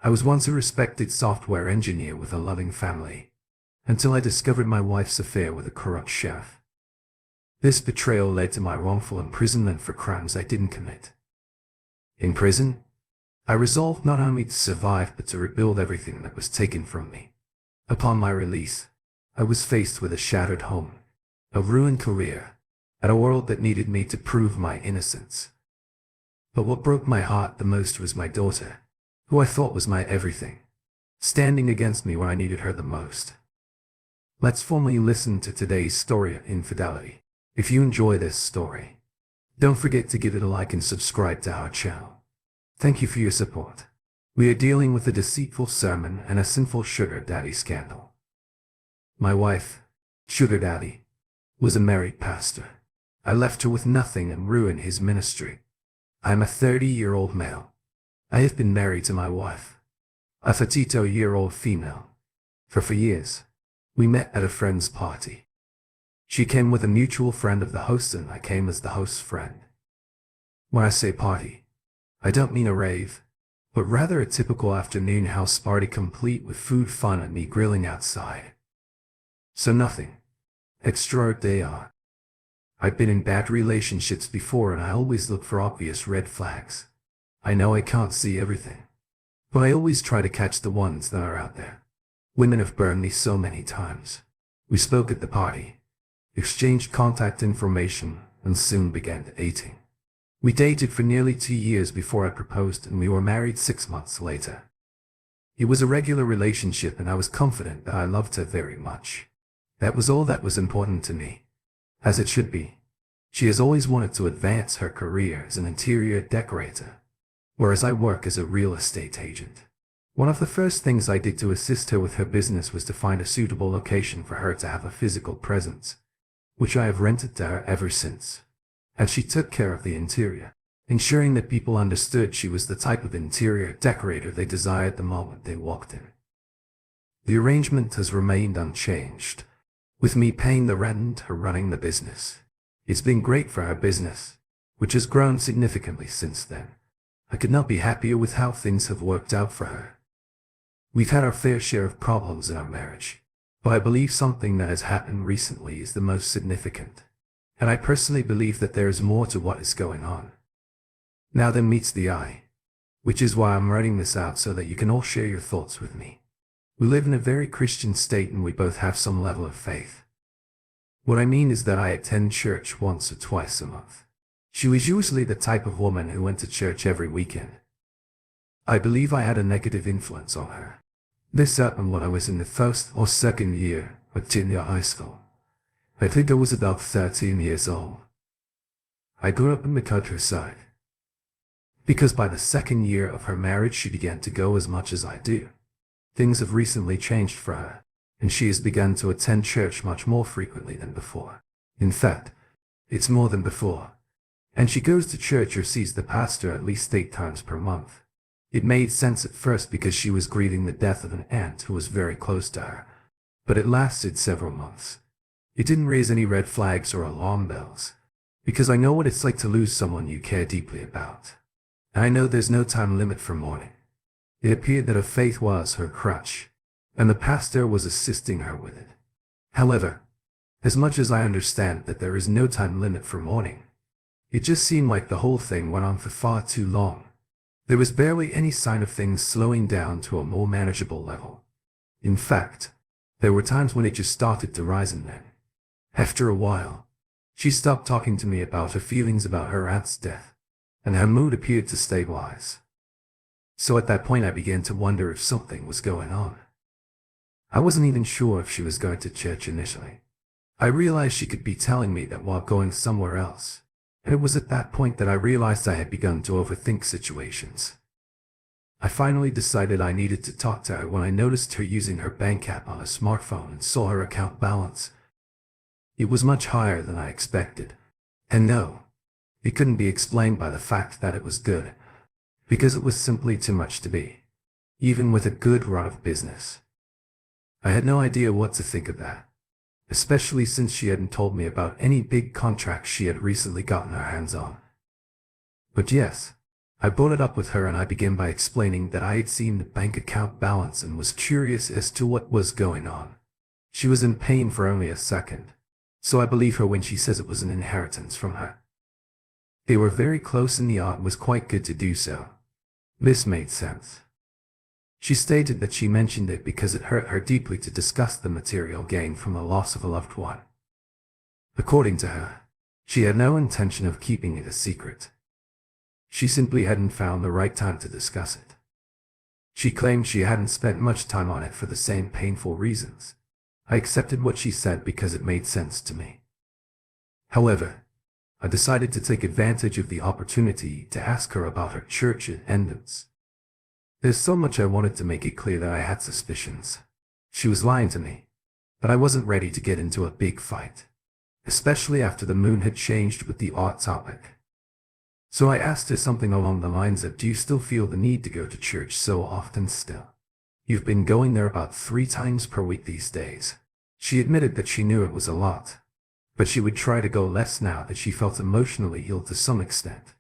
I was once a respected software engineer with a loving family, until I discovered my wife's affair with a corrupt chef. This betrayal led to my wrongful imprisonment for crimes I didn't commit. In prison, I resolved not only to survive but to rebuild everything that was taken from me. Upon my release, I was faced with a shattered home, a ruined career, and a world that needed me to prove my innocence. But what broke my heart the most was my daughter, who I thought was my everything, standing against me when I needed her the most. Let's formally listen to today's story of Infidelity. If you enjoy this story, don't forget to give it a like and subscribe to our channel. Thank you for your support. We are dealing with a deceitful sermon and a sinful sugar daddy scandal. My wife, Sugar Daddy, was a married pastor. I left her with nothing and ruined his ministry. I am a 30-year-old male. I have been married to my wife, a 32-year-old female. For 4 years, we met at a friend's party. She came with a mutual friend of the host and I came as the host's friend. When I say party, I don't mean a rave, but rather a typical afternoon house party complete with food, fun, and me grilling outside. So nothing extraordinary. I've been in bad relationships before and I always look for obvious red flags. I know I can't see everything, but I always try to catch the ones that are out there. Women have burned me so many times. We spoke at the party, exchanged contact information, and soon began dating. We dated for nearly 2 years before I proposed and we were married 6 months later. It was a regular relationship and I was confident that I loved her very much. That was all that was important to me. As it should be. She has always wanted to advance her career as an interior decorator, whereas I work as a real estate agent. One of the first things I did to assist her with her business was to find a suitable location for her to have a physical presence, which I have rented to her ever since. And she took care of the interior, ensuring that people understood she was the type of interior decorator they desired the moment they walked in. The arrangement has remained unchanged, with me paying the rent and her running the business. It's been great for her business, which has grown significantly since then. I could not be happier with how things have worked out for her. We've had our fair share of problems in our marriage, but I believe something that has happened recently is the most significant. And I personally believe that there is more to what is going on. Now then meets the eye, which is why I'm writing this out so that you can all share your thoughts with me. We live in a very Christian state and we both have some level of faith. What I mean is that I attend church once or twice a month. She was usually the type of woman who went to church every weekend. I believe I had a negative influence on her. This happened when I was in the first or second year of junior high school. I think I was about 13 years old. I grew up in the countryside. Because by the second year of her marriage she began to go as much as I do. Things have recently changed for her, and she has begun to attend church much more frequently than before. In fact, it's more than before. And she goes to church or sees the pastor at least 8 times per month. It made sense at first because she was grieving the death of an aunt who was very close to her, but it lasted several months. It didn't raise any red flags or alarm bells, because I know what it's like to lose someone you care deeply about. And I know there's no time limit for mourning. It appeared that her faith was her crutch, and the pastor was assisting her with it. However, as much as I understand that there is no time limit for mourning, it just seemed like the whole thing went on for far too long. There was barely any sign of things slowing down to a more manageable level. In fact, there were times when it just started to rise and then, after a while, she stopped talking to me about her feelings about her aunt's death, and her mood appeared to stabilize. So at that point I began to wonder if something was going on. I wasn't even sure if she was going to church initially. I realized she could be telling me that while going somewhere else, and it was at that point that I realized I had begun to overthink situations. I finally decided I needed to talk to her when I noticed her using her bank app on a smartphone and saw her account balance. It was much higher than I expected. And no, it couldn't be explained by the fact that it was good, because it was simply too much to be, even with a good run of business. I had no idea what to think of that, especially since she hadn't told me about any big contracts she had recently gotten her hands on. But yes, I brought it up with her and I began by explaining that I had seen the bank account balance and was curious as to what was going on. She was in pain for only a second, so I believe her when she says it was an inheritance from her. They were very close and the aunt was quite good to do so. This made sense. She stated that she mentioned it because it hurt her deeply to discuss the material gain from the loss of a loved one. According to her, she had no intention of keeping it a secret. She simply hadn't found the right time to discuss it. She claimed she hadn't spent much time on it for the same painful reasons. I accepted what she said because it made sense to me. However, I decided to take advantage of the opportunity to ask her about her church attendance. There's so much I wanted to make it clear that I had suspicions. She was lying to me, but I wasn't ready to get into a big fight, especially after the mood had changed with the art topic. So I asked her something along the lines of, do you still feel the need to go to church so often still? You've been going there about 3 times per week these days. She admitted that she knew it was a lot, but she would try to go less now that she felt emotionally ill to some extent.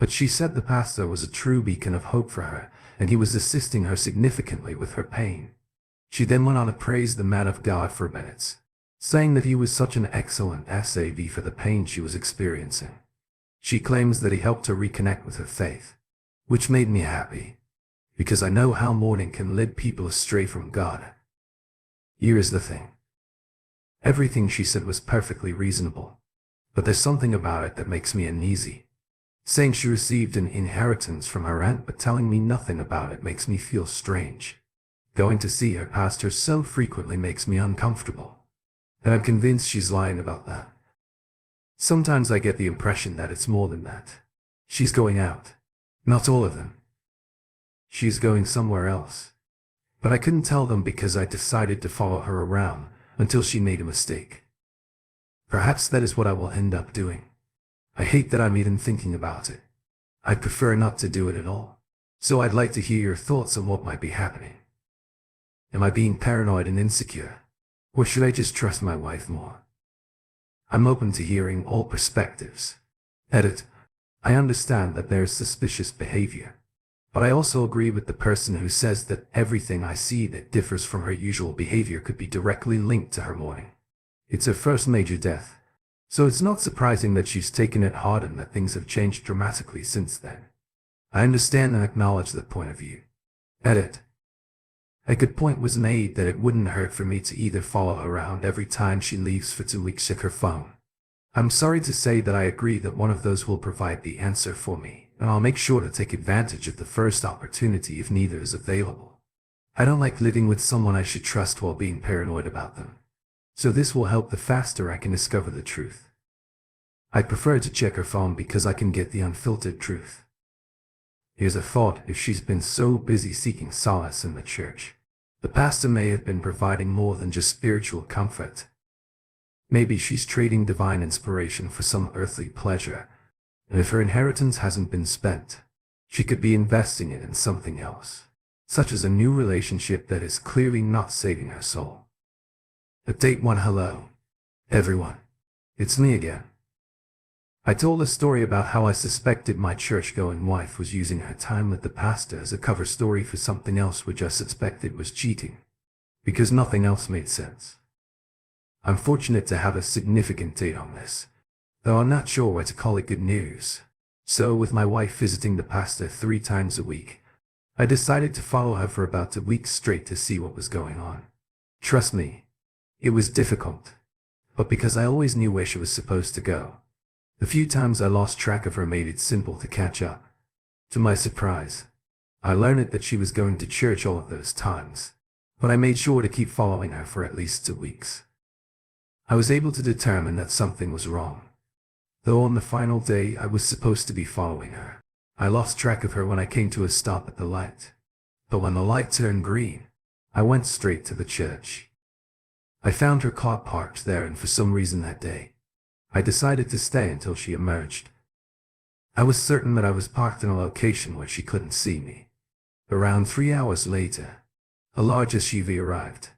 But she said the pastor was a true beacon of hope for her, and he was assisting her significantly with her pain. She then went on to praise the man of God for minutes, saying that he was such an excellent SAV for the pain she was experiencing. She claims that he helped her reconnect with her faith, which made me happy, because I know how mourning can lead people astray from God. Here is the thing. Everything she said was perfectly reasonable, but there's something about it that makes me uneasy. Saying she received an inheritance from her aunt but telling me nothing about it makes me feel strange. Going to see her pastor so frequently makes me uncomfortable, and I'm convinced she's lying about that. Sometimes I get the impression that it's more than that. She's going out. Not all of them. She's going somewhere else. But I couldn't tell them because I decided to follow her around until she made a mistake. Perhaps that is what I will end up doing. I hate that I'm even thinking about it. I'd prefer not to do it at all. So I'd like to hear your thoughts on what might be happening. Am I being paranoid and insecure? Or should I just trust my wife more? I'm open to hearing all perspectives. Edit. I understand that there is suspicious behavior, but I also agree with the person who says that everything I see that differs from her usual behavior could be directly linked to her mourning. It's her first major death, so it's not surprising that she's taken it hard and that things have changed dramatically since then. I understand and acknowledge that point of view. Edit. A good point was made that it wouldn't hurt for me to either follow her around every time she leaves for 2 weeks, check her phone. I'm sorry to say that I agree that one of those will provide the answer for me, and I'll make sure to take advantage of the first opportunity if neither is available. I don't like living with someone I should trust while being paranoid about them, so this will help the faster I can discover the truth. I prefer to check her phone because I can get the unfiltered truth. Here's a thought: if she's been so busy seeking solace in the church, the pastor may have been providing more than just spiritual comfort. Maybe she's trading divine inspiration for some earthly pleasure, and if her inheritance hasn't been spent, she could be investing it in something else, such as a new relationship that is clearly not saving her soul. Update 1. Hello, everyone. It's me again. I told a story about how I suspected my church-going wife was using her time with the pastor as a cover story for something else which I suspected was cheating, because nothing else made sense. I'm fortunate to have a significant date on this, though I'm not sure why to call it good news. So with my wife visiting the pastor 3 times a week, I decided to follow her for about 2 weeks straight to see what was going on. Trust me, it was difficult, but because I always knew where she was supposed to go, the few times I lost track of her made it simple to catch up. To my surprise, I learned that she was going to church all of those times, but I made sure to keep following her for at least 2 weeks. I was able to determine that something was wrong, though on the final day I was supposed to be following her, I lost track of her when I came to a stop at the light. But when the light turned green, I went straight to the church. I found her car parked there, and for some reason that day, I decided to stay until she emerged. I was certain that I was parked in a location where she couldn't see me. Around 3 hours later, a large SUV arrived.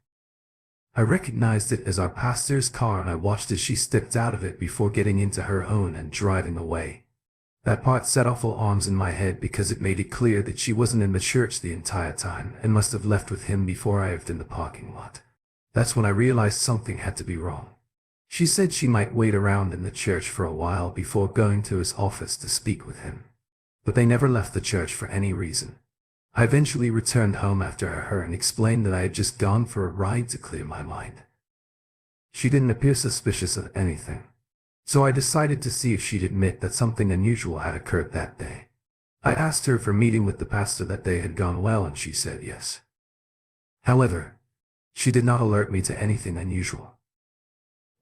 I recognized it as our pastor's car, and I watched as she stepped out of it before getting into her own and driving away. That part set off all alarms in my head because it made it clear that she wasn't in the church the entire time and must have left with him before I arrived in the parking lot. That's when I realized something had to be wrong. She said she might wait around in the church for a while before going to his office to speak with him. But they never left the church for any reason. I eventually returned home after her and explained that I had just gone for a ride to clear my mind. She didn't appear suspicious of anything, so I decided to see if she'd admit that something unusual had occurred that day. I asked her if her meeting with the pastor that day had gone well, and she said yes. However, she did not alert me to anything unusual.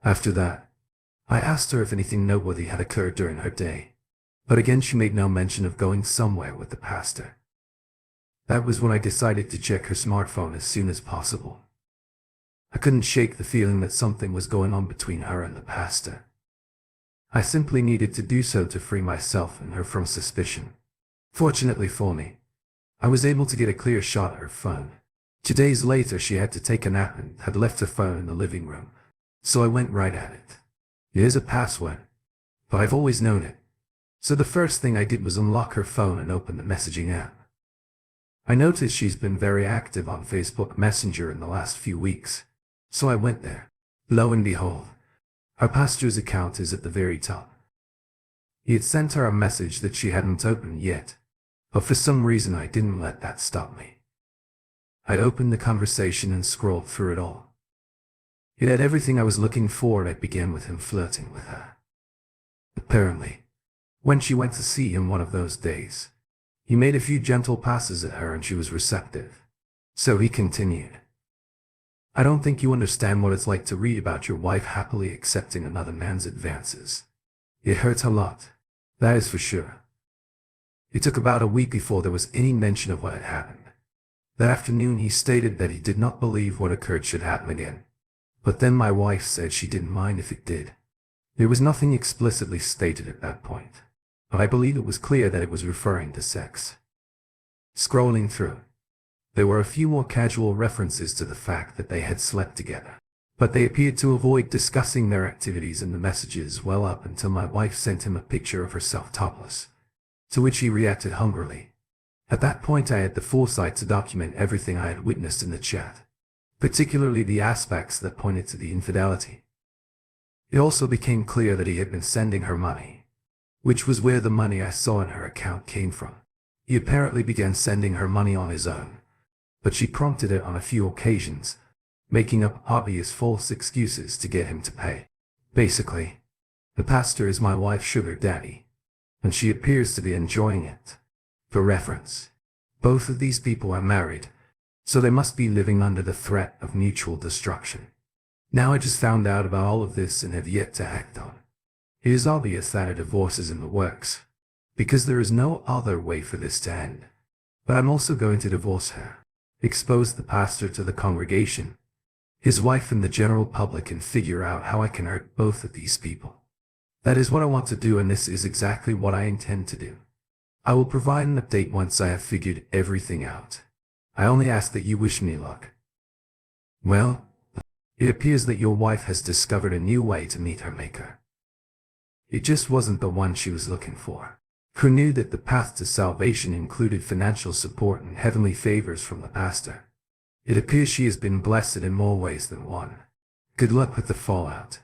After that, I asked her if anything noteworthy had occurred during her day, but again she made no mention of going somewhere with the pastor. That was when I decided to check her smartphone as soon as possible. I couldn't shake the feeling that something was going on between her and the pastor. I simply needed to do so to free myself and her from suspicion. Fortunately for me, I was able to get a clear shot at her phone. 2 days later, she had to take a nap and had left her phone in the living room, so I went right at it. It is a password, but I've always known it. So the first thing I did was unlock her phone and open the messaging app. I noticed she's been very active on Facebook Messenger in the last few weeks, so I went there. Lo and behold, her pastor's account is at the very top. He had sent her a message that she hadn't opened yet, but for some reason I didn't let that stop me. I opened the conversation and scrolled through it all. It had everything I was looking for, and it began with him flirting with her. Apparently, when she went to see him one of those days, he made a few gentle passes at her and she was receptive. So he continued, "I don't think you understand what it's like to read about your wife happily accepting another man's advances. It hurts a lot, that is for sure." It took about a week before there was any mention of what had happened. That afternoon he stated that he did not believe what occurred should happen again. But then my wife said she didn't mind if it did. There was nothing explicitly stated at that point, but I believe it was clear that it was referring to sex. Scrolling through, there were a few more casual references to the fact that they had slept together, but they appeared to avoid discussing their activities in the messages well up until my wife sent him a picture of herself topless, to which he reacted hungrily. At that point I had the foresight to document everything I had witnessed in the chat, particularly the aspects that pointed to the infidelity. It also became clear that he had been sending her money, which was where the money I saw in her account came from. He apparently began sending her money on his own, but she prompted it on a few occasions, making up obvious false excuses to get him to pay. Basically, the pastor is my wife's sugar daddy, and she appears to be enjoying it. For reference, both of these people are married, so they must be living under the threat of mutual destruction. Now I just found out about all of this and have yet to act on. It is obvious that a divorce is in the works, because there is no other way for this to end. But I'm also going to divorce her, expose the pastor to the congregation, his wife and the general public, and figure out how I can hurt both of these people. That is what I want to do, and this is exactly what I intend to do. I will provide an update once I have figured everything out. I only ask that you wish me luck. Well, it appears that your wife has discovered a new way to meet her maker. It just wasn't the one she was looking for. Who knew that the path to salvation included financial support and heavenly favors from the pastor? It appears she has been blessed in more ways than one. Good luck with the fallout.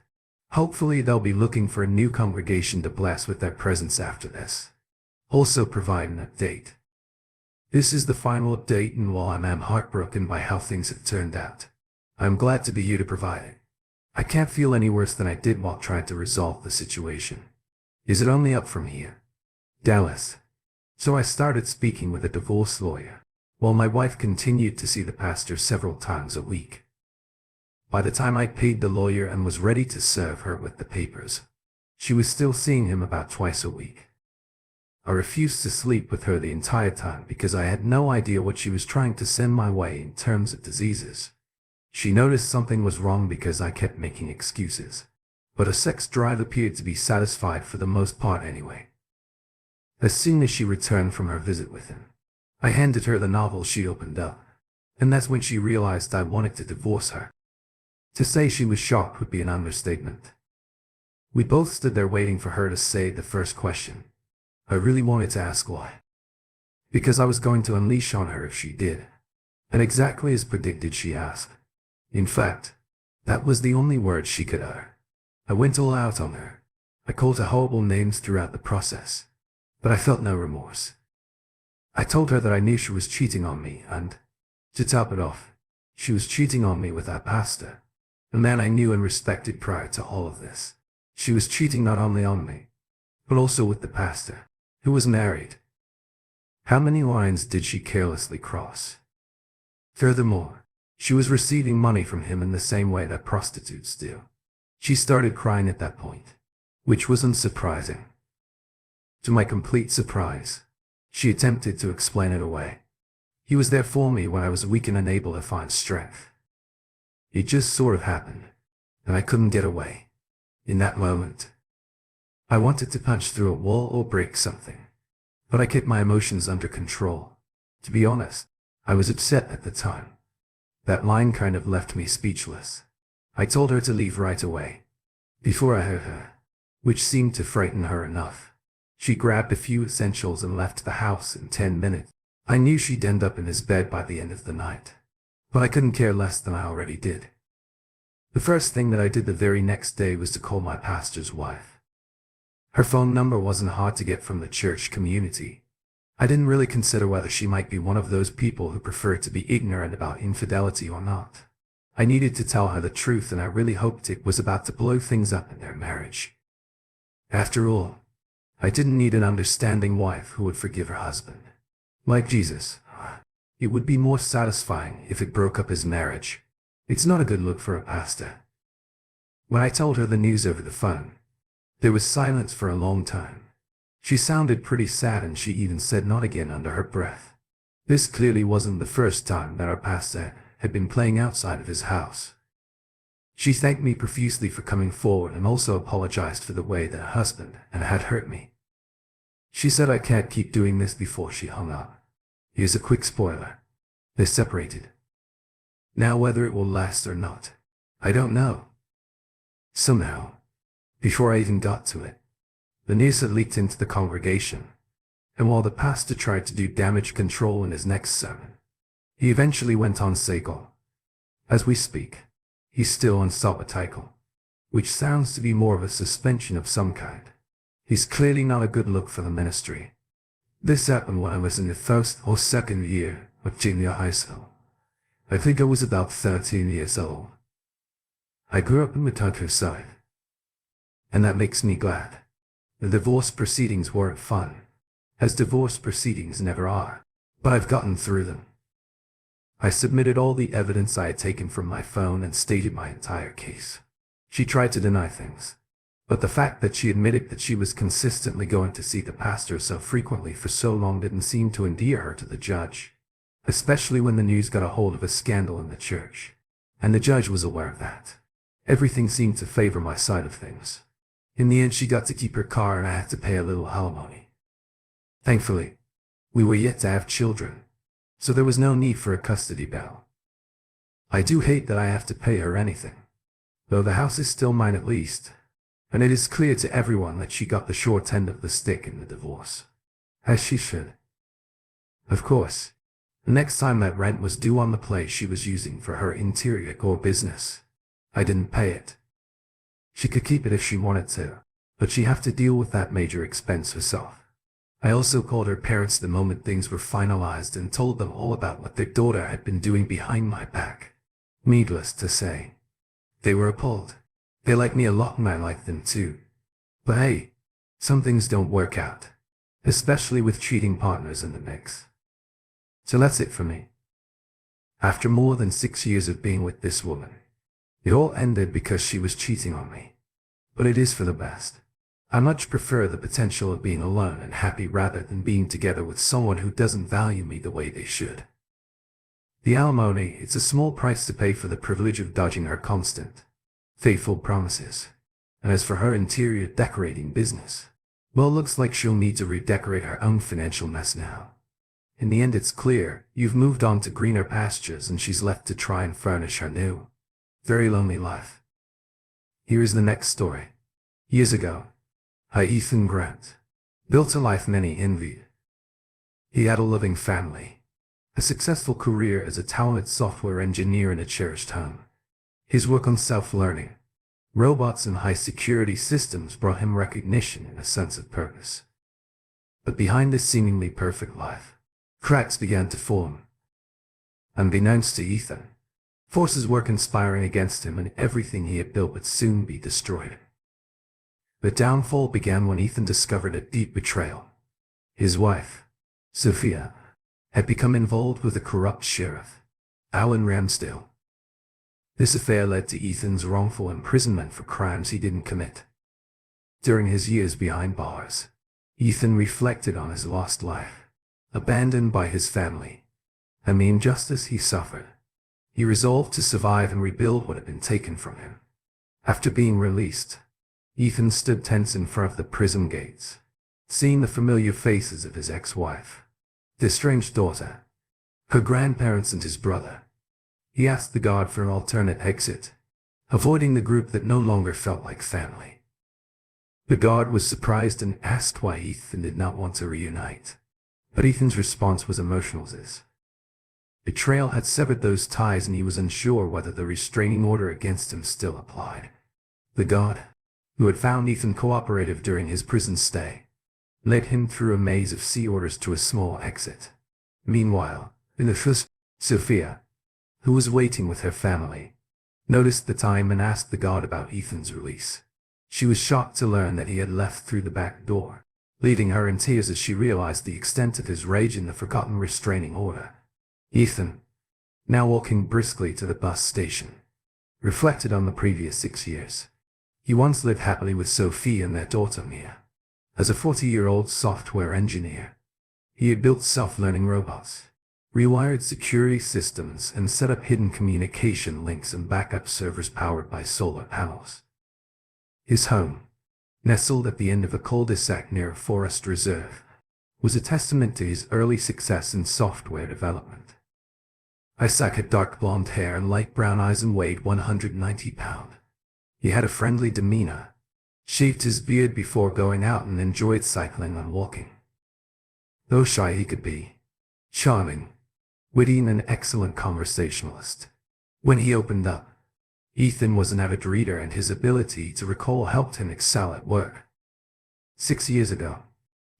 Hopefully they'll be looking for a new congregation to bless with their presence after this. Also provide an update. This is the final update, and while I am heartbroken by how things have turned out, I am glad to be you to provide it. I can't feel any worse than I did while trying to resolve the situation. Is it only up from here? Dallas. So I started speaking with a divorce lawyer, while my wife continued to see the pastor several times a week. By the time I paid the lawyer and was ready to serve her with the papers, she was still seeing him about twice a week. I refused to sleep with her the entire time because I had no idea what she was trying to send my way in terms of diseases. She noticed something was wrong because I kept making excuses, but her sex drive appeared to be satisfied for the most part anyway. As soon as she returned from her visit with him, I handed her the novel she opened up, and that's when she realized I wanted to divorce her. To say she was shocked would be an understatement. We both stood there waiting for her to say the first question. I really wanted to ask why. Because I was going to unleash on her if she did. And exactly as predicted, she asked. In fact, that was the only word she could utter. I went all out on her. I called her horrible names throughout the process. But I felt no remorse. I told her that I knew she was cheating on me and, to top it off, she was cheating on me with that pastor, a man I knew and respected prior to all of this. She was cheating not only on me, but also with the pastor, who was married. How many lines did she carelessly cross? Furthermore, she was receiving money from him in the same way that prostitutes do. She started crying at that point, which wasn't surprising. To my complete surprise, she attempted to explain it away. He was there for me when I was weak and unable to find strength. It just sort of happened, and I couldn't get away. In that moment, I wanted to punch through a wall or break something, but I kept my emotions under control. To be honest, I was upset at the time. That line kind of left me speechless. I told her to leave right away, before I hurt her, which seemed to frighten her enough. She grabbed a few essentials and left the house in 10 minutes. I knew she'd end up in his bed by the end of the night, but I couldn't care less than I already did. The first thing that I did the very next day was to call my pastor's wife. Her phone number wasn't hard to get from the church community. I didn't really consider whether she might be one of those people who prefer to be ignorant about infidelity or not. I needed to tell her the truth, and I really hoped it was about to blow things up in their marriage. After all, I didn't need an understanding wife who would forgive her husband. Like Jesus, it would be more satisfying if it broke up his marriage. It's not a good look for a pastor. When I told her the news over the phone, there was silence for a long time. She sounded pretty sad, and she even said not again under her breath. This clearly wasn't the first time that our pastor had been playing outside of his house. She thanked me profusely for coming forward and also apologized for the way that her husband had hurt me. She said I can't keep doing this before she hung up. Here's a quick spoiler. They're separated. Now whether it will last or not, I don't know. Somehow, before I even got to it, the news had leaked into the congregation, and while the pastor tried to do damage control in his next sermon, he eventually went on sacral. As we speak, he's still on sabbatical, which sounds to be more of a suspension of some kind. He's clearly not a good look for the ministry. This happened when I was in the first or second year of junior high school. I think I was about 13 years old. I grew up in the countryside, and that makes me glad. The divorce proceedings weren't fun, as divorce proceedings never are, but I've gotten through them. I submitted all the evidence I had taken from my phone and stated my entire case. She tried to deny things, but the fact that she admitted that she was consistently going to see the pastor so frequently for so long didn't seem to endear her to the judge, especially when the news got a hold of a scandal in the church, and the judge was aware of that. Everything seemed to favor my side of things. In the end, she got to keep her car, and I had to pay a little alimony. Thankfully, we were yet to have children, so there was no need for a custody battle. I do hate that I have to pay her anything, though the house is still mine at least, and it is clear to everyone that she got the short end of the stick in the divorce, as she should. Of course, the next time that rent was due on the place she was using for her interior core business, I didn't pay it. She could keep it if she wanted to, but she'd have to deal with that major expense herself. I also called her parents the moment things were finalized and told them all about what their daughter had been doing behind my back. Needless to say, they were appalled. They like me a lot and I like them too. But hey, some things don't work out, especially with cheating partners in the mix. So that's it for me. After more than 6 years of being with this woman, it all ended because she was cheating on me. But it is for the best. I much prefer the potential of being alone and happy rather than being together with someone who doesn't value me the way they should. The alimony, it's a small price to pay for the privilege of dodging her constant, faithful promises. And as for her interior decorating business, well, looks like she'll need to redecorate her own financial mess now. In the end, it's clear you've moved on to greener pastures and she's left to try and furnish her new, very lonely life. Here is the next story. Years ago, Hi Ethan Grant. built a life many envied. He had a loving family, a successful career as a talented software engineer and a cherished home. His work on self-learning, robots and high-security systems brought him recognition and a sense of purpose. But behind this seemingly perfect life, cracks began to form. Unbeknownst to Ethan, forces were conspiring against him and everything he had built would soon be destroyed. The downfall began when Ethan discovered a deep betrayal. His wife, Sophia, had become involved with a corrupt sheriff, Alan Ramsdale. This affair led to Ethan's wrongful imprisonment for crimes he didn't commit. During his years behind bars, Ethan reflected on his lost life, abandoned by his family, and the injustice he suffered. He resolved to survive and rebuild what had been taken from him. After being released, Ethan stood tense in front of the prison gates, seeing the familiar faces of his ex-wife, the estranged daughter, her grandparents and his brother. He asked the guard for an alternate exit, avoiding the group that no longer felt like family. The guard was surprised and asked why Ethan did not want to reunite, but Ethan's response was emotional. His betrayal had severed those ties and he was unsure whether the restraining order against him still applied. The guard, who had found Ethan cooperative during his prison stay, led him through a maze of sea orders to a small exit. Meanwhile, in the first, Sophia, who was waiting with her family, noticed the time and asked the guard about Ethan's release. She was shocked to learn that he had left through the back door, leaving her in tears as she realized the extent of his rage and the forgotten restraining order. Ethan, now walking briskly to the bus station, reflected on the previous 6 years. He once lived happily with Sophie and their daughter Mia. As a 40-year-old software engineer, he had built self-learning robots, rewired security systems, and set up hidden communication links and backup servers powered by solar panels. His home, nestled at the end of a cul-de-sac near a forest reserve, was a testament to his early success in software development. Isaac had dark blonde hair and light brown eyes and weighed 190 pounds. He had a friendly demeanor, shaved his beard before going out, and enjoyed cycling and walking. Though shy, he could be charming, witty, and an excellent conversationalist. When he opened up, Ethan was an avid reader and his ability to recall helped him excel at work. 6 years ago,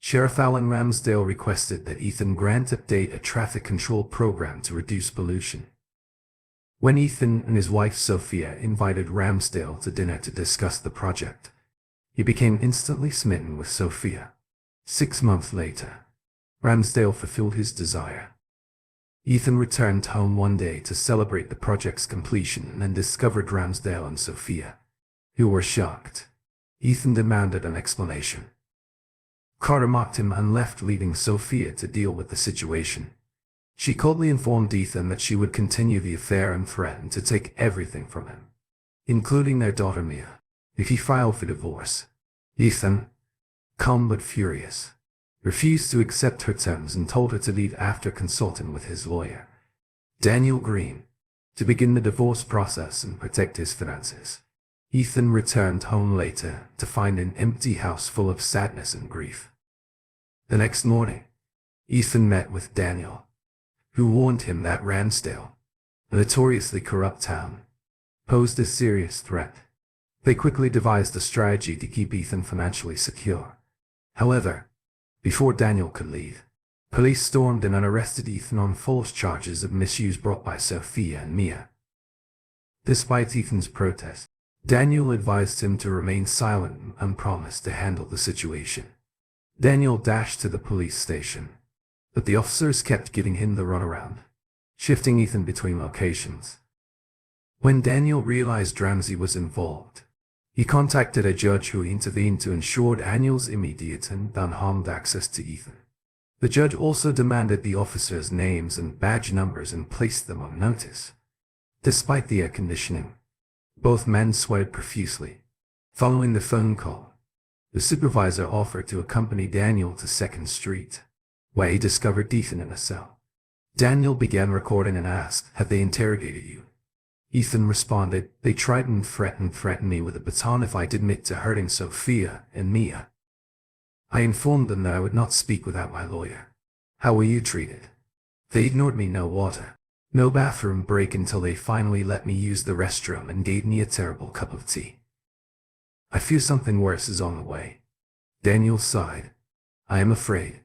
Sheriff Alan Ramsdale requested that Ethan grant update a traffic control program to reduce pollution. When Ethan and his wife Sophia invited Ramsdale to dinner to discuss the project, he became instantly smitten with Sophia. 6 months later, Ramsdale fulfilled his desire. Ethan returned home one day to celebrate the project's completion and discovered Ramsdale and Sophia, who were shocked. Ethan demanded an explanation. Carter mocked him and left, leaving Sophia to deal with the situation. She coldly informed Ethan that she would continue the affair and threatened to take everything from him, including their daughter Mia, if he filed for divorce. Ethan, calm but furious, refused to accept her terms and told her to leave after consulting with his lawyer, Daniel Green, to begin the divorce process and protect his finances. Ethan returned home later to find an empty house full of sadness and grief. The next morning, Ethan met with Daniel, who warned him that Ramsdale, a notoriously corrupt town, posed a serious threat. They quickly devised a strategy to keep Ethan financially secure. However, before Daniel could leave, police stormed in and arrested Ethan on false charges of misuse brought by Sophia and Mia. Despite Ethan's protest, Daniel advised him to remain silent and promised to handle the situation. Daniel dashed to the police station, but the officers kept giving him the runaround, shifting Ethan between locations. When Daniel realized Ramsey was involved, he contacted a judge who intervened to ensure Daniel's immediate and unharmed access to Ethan. The judge also demanded the officers' names and badge numbers and placed them on notice. Despite the air conditioning, both men sweated profusely. Following the phone call, the supervisor offered to accompany Daniel to 2nd Street, where he discovered Ethan in a cell. Daniel began recording and asked, "Have they interrogated you?" Ethan responded, "They tried and threatened me with a baton if I'd admit to hurting Sophia and Mia. I informed them that I would not speak without my lawyer. How were you treated? They ignored me. No water, no bathroom break until they finally let me use the restroom and gave me a terrible cup of tea. I fear something worse is on the way. Daniel sighed. I am afraid.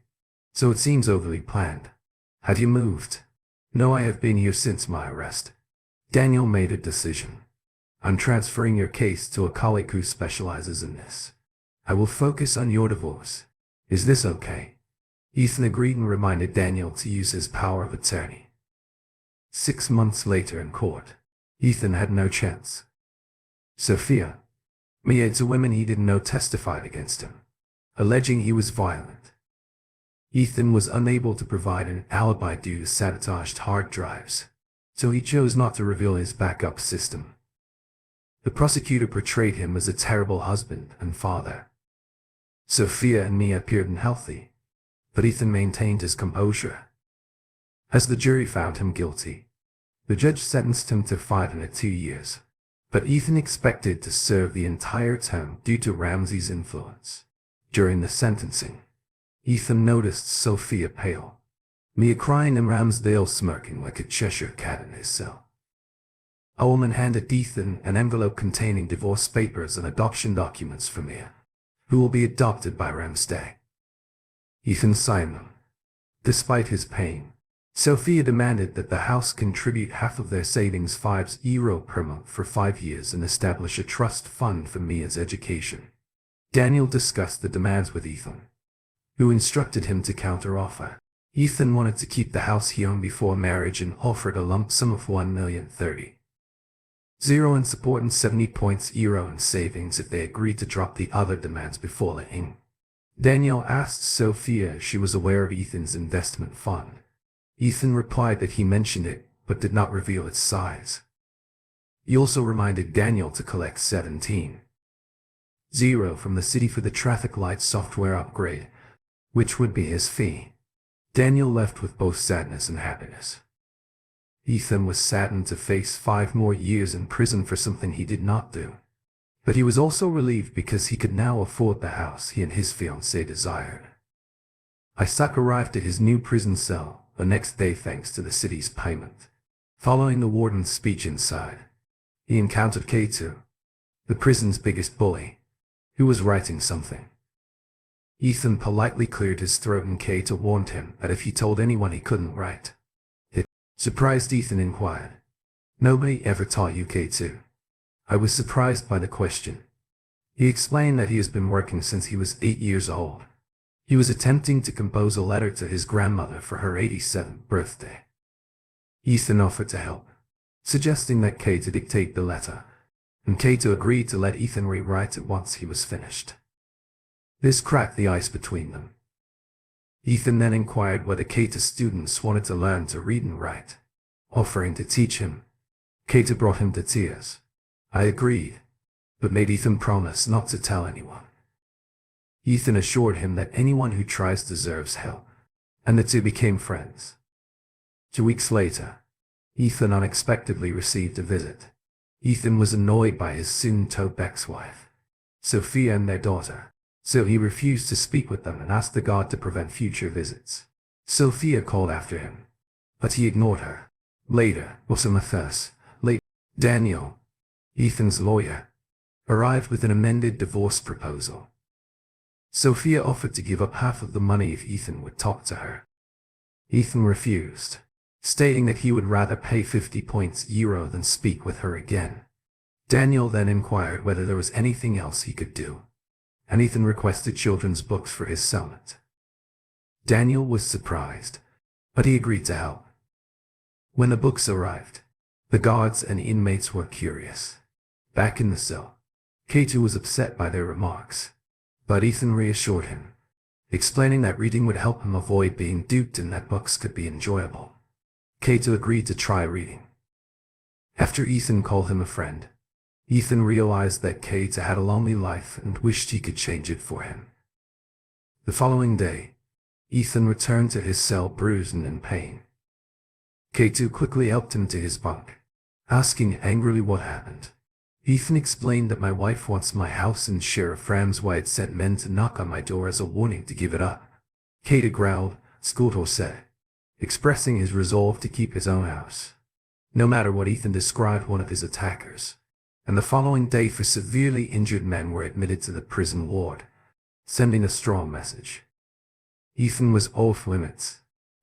So it seems overly planned. Have you moved? No, I have been here since my arrest. Daniel made a decision. I'm transferring your case to a colleague who specializes in this. I will focus on your divorce. Is this okay? Ethan agreed and reminded Daniel to use his power of attorney. 6 months later in court, Ethan had no chance. Sophia, maids of women he didn't know testified against him, alleging he was violent. Ethan was unable to provide an alibi due to sabotaged hard drives, so he chose not to reveal his backup system. The prosecutor portrayed him as a terrible husband and father. Sophia and Mia appeared unhealthy, but Ethan maintained his composure. As the jury found him guilty, the judge sentenced him to 5 and 2 years, but Ethan expected to serve the entire term due to Ramsey's influence. During the sentencing, Ethan noticed Sophia pale, Mia crying and Ramsdale smirking like a Cheshire cat in his cell. A woman handed Ethan an envelope containing divorce papers and adoption documents for Mia, who will be adopted by Ramsday. Ethan signed them. Despite his pain, Sophia demanded that the house contribute half of their savings €5 per month for 5 years and establish a trust fund for Mia's education. Daniel discussed the demands with Ethan, who instructed him to counteroffer. Ethan wanted to keep the house he owned before marriage and offered a lump sum of €1,030,000 in support and €70,000 in savings if they agreed to drop the other demands before letting. Daniel asked Sophia if she was aware of Ethan's investment fund. Ethan replied that he mentioned it, but did not reveal its size. He also reminded Daniel to collect $17,000 from the city for the traffic light software upgrade, which would be his fee. Daniel left with both sadness and happiness. Ethan was saddened to face 5 more years in prison for something he did not do. But he was also relieved because he could now afford the house he and his fiancée desired. Isaac arrived at his new prison cell the next day thanks to the city's payment. Following the warden's speech inside, he encountered K2, the prison's biggest bully, who was writing something. Ethan politely cleared his throat and K2 warned him that if he told anyone he couldn't write. It surprised Ethan inquired, "Nobody ever taught you K2?" I was surprised by the question. He explained that he has been working since he was 8 years old. He was attempting to compose a letter to his grandmother for her 87th birthday. Ethan offered to help, suggesting that K2 dictate the letter, and K2 agreed to let Ethan rewrite it once he was finished. This cracked the ice between them. Ethan then inquired whether K2's students wanted to learn to read and write, offering to teach him. K2 brought him to tears. I agreed, but made Ethan promise not to tell anyone. Ethan assured him that anyone who tries deserves help, and the two became friends. 2 weeks later, Ethan unexpectedly received a visit. Ethan was annoyed by his soon-to-be ex-wife, Sophia, and their daughter, so he refused to speak with them and asked the guard to prevent future visits. Sophia called after him, but he ignored her. Later, Daniel, Ethan's lawyer, arrived with an amended divorce proposal. Sophia offered to give up half of the money if Ethan would talk to her. Ethan refused, stating that he would rather pay €50,000 than speak with her again. Daniel then inquired whether there was anything else he could do, and Ethan requested children's books for his cellmate. Daniel was surprised, but he agreed to help. When the books arrived, the guards and inmates were curious. Back in the cell, K2 was upset by their remarks, but Ethan reassured him, explaining that reading would help him avoid being duped and that books could be enjoyable. K2 agreed to try reading. After Ethan called him a friend, Ethan realized that K2 had a lonely life and wished he could change it for him. The following day, Ethan returned to his cell bruised and in pain. K2 quickly helped him to his bunk, asking angrily what happened. Ethan explained that my wife wants my house and Sheriff Ramsey had sent men to knock on my door as a warning to give it up. Kate growled, Sculptor said, expressing his resolve to keep his own house, no matter what Ethan described one of his attackers. And the following day 4 severely injured men were admitted to the prison ward, sending a strong message. Ethan was off limits.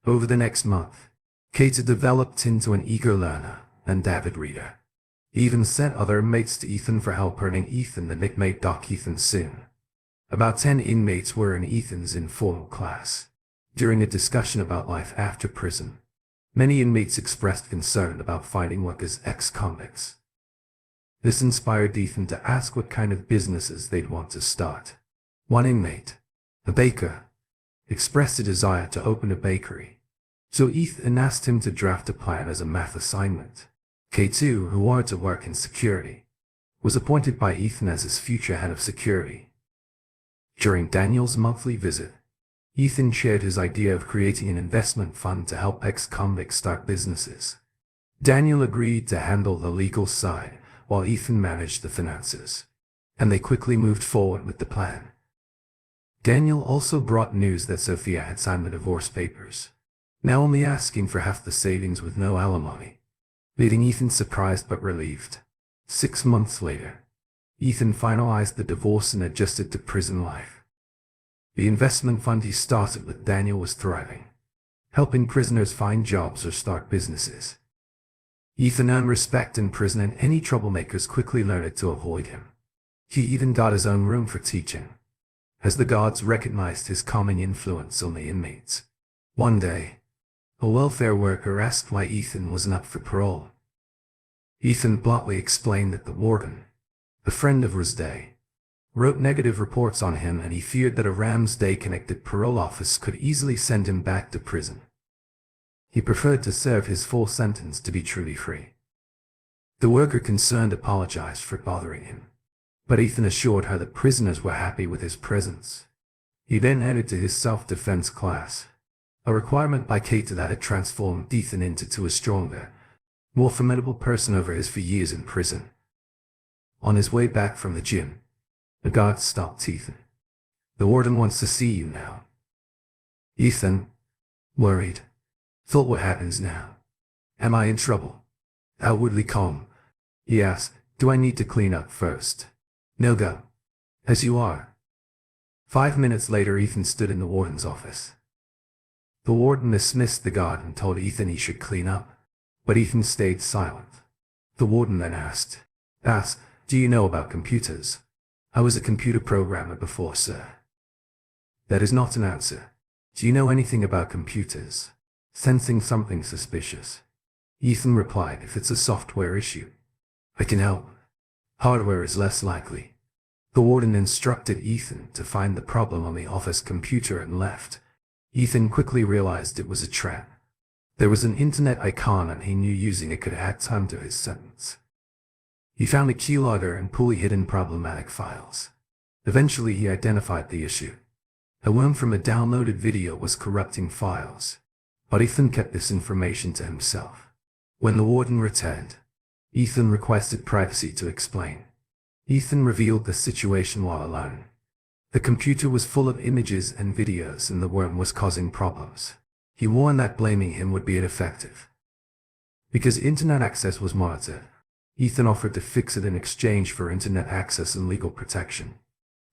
Over the next month, Kate developed into an eager learner and avid reader. He even sent other inmates to Ethan for help, earning Ethan the nickname Doc Ethan soon. About 10 inmates were in Ethan's informal class. During a discussion about life after prison, many inmates expressed concern about finding work as ex-convicts. This inspired Ethan to ask what kind of businesses they'd want to start. One inmate, a baker, expressed a desire to open a bakery, so Ethan asked him to draft a plan as a math assignment. K2, who wanted to work in security, was appointed by Ethan as his future head of security. During Daniel's monthly visit, Ethan shared his idea of creating an investment fund to help ex-convicts start businesses. Daniel agreed to handle the legal side, while Ethan managed the finances, and they quickly moved forward with the plan. Daniel also brought news that Sophia had signed the divorce papers, now only asking for half the savings with no alimony, leaving Ethan surprised but relieved. 6 months later, Ethan finalized the divorce and adjusted to prison life. The investment fund he started with Daniel was thriving, helping prisoners find jobs or start businesses. Ethan earned respect in prison, and any troublemakers quickly learned to avoid him. He even got his own room for teaching, as the guards recognized his calming influence on the inmates. One day, a welfare worker asked why Ethan wasn't up for parole. Ethan bluntly explained that the warden, a friend of Ramsey, wrote negative reports on him, and he feared that a Ramsey-connected parole office could easily send him back to prison. He preferred to serve his full sentence to be truly free. The worker concerned apologized for bothering him, but Ethan assured her that prisoners were happy with his presence. He then added to his self-defense class, a requirement by Kate that had transformed Ethan into a stronger, more formidable person over his 4 years in prison. On his way back from the gym, the guard stopped Ethan. The warden wants to see you now. Ethan, worried, thought, what happens now? Am I in trouble? Outwardly calm, he asked, do I need to clean up first? No, go. As you are. 5 minutes later, Ethan stood in the warden's office. The warden dismissed the guard and told Ethan he should clean up, but Ethan stayed silent. The warden then asked, do you know about computers? I was a computer programmer before, sir. That is not an answer. Do you know anything about computers? Sensing something suspicious, Ethan replied, if it's a software issue, I can help. Hardware is less likely. The warden instructed Ethan to find the problem on the office computer and left. Ethan quickly realized it was a trap. There was an internet icon, and he knew using it could add time to his sentence. He found a keylogger and pulled hidden problematic files. Eventually he identified the issue. A worm from a downloaded video was corrupting files, but Ethan kept this information to himself. When the warden returned, Ethan requested privacy to explain. Ethan revealed the situation while alone. The computer was full of images and videos, and the worm was causing problems. He warned that blaming him would be ineffective. Because internet access was monitored, Ethan offered to fix it in exchange for internet access and legal protection.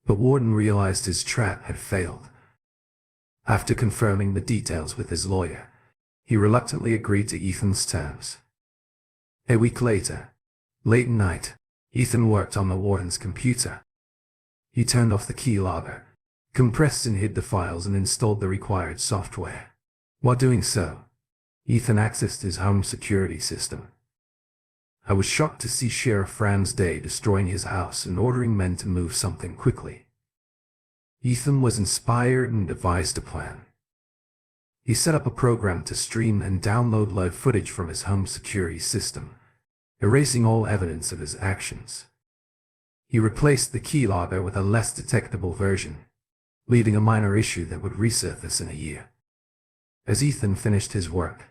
But Warden realized his trap had failed. After confirming the details with his lawyer, he reluctantly agreed to Ethan's terms. A week later, late at night, Ethan worked on the warden's computer. He turned off the keylogger, compressed and hid the files, and installed the required software. While doing so, Ethan accessed his home security system. I was shocked to see Sheriff Ramsey destroying his house and ordering men to move something quickly. Ethan was inspired and devised a plan. He set up a program to stream and download live footage from his home security system, erasing all evidence of his actions. He replaced the keylogger with a less detectable version, leaving a minor issue that would resurface in a year. As Ethan finished his work,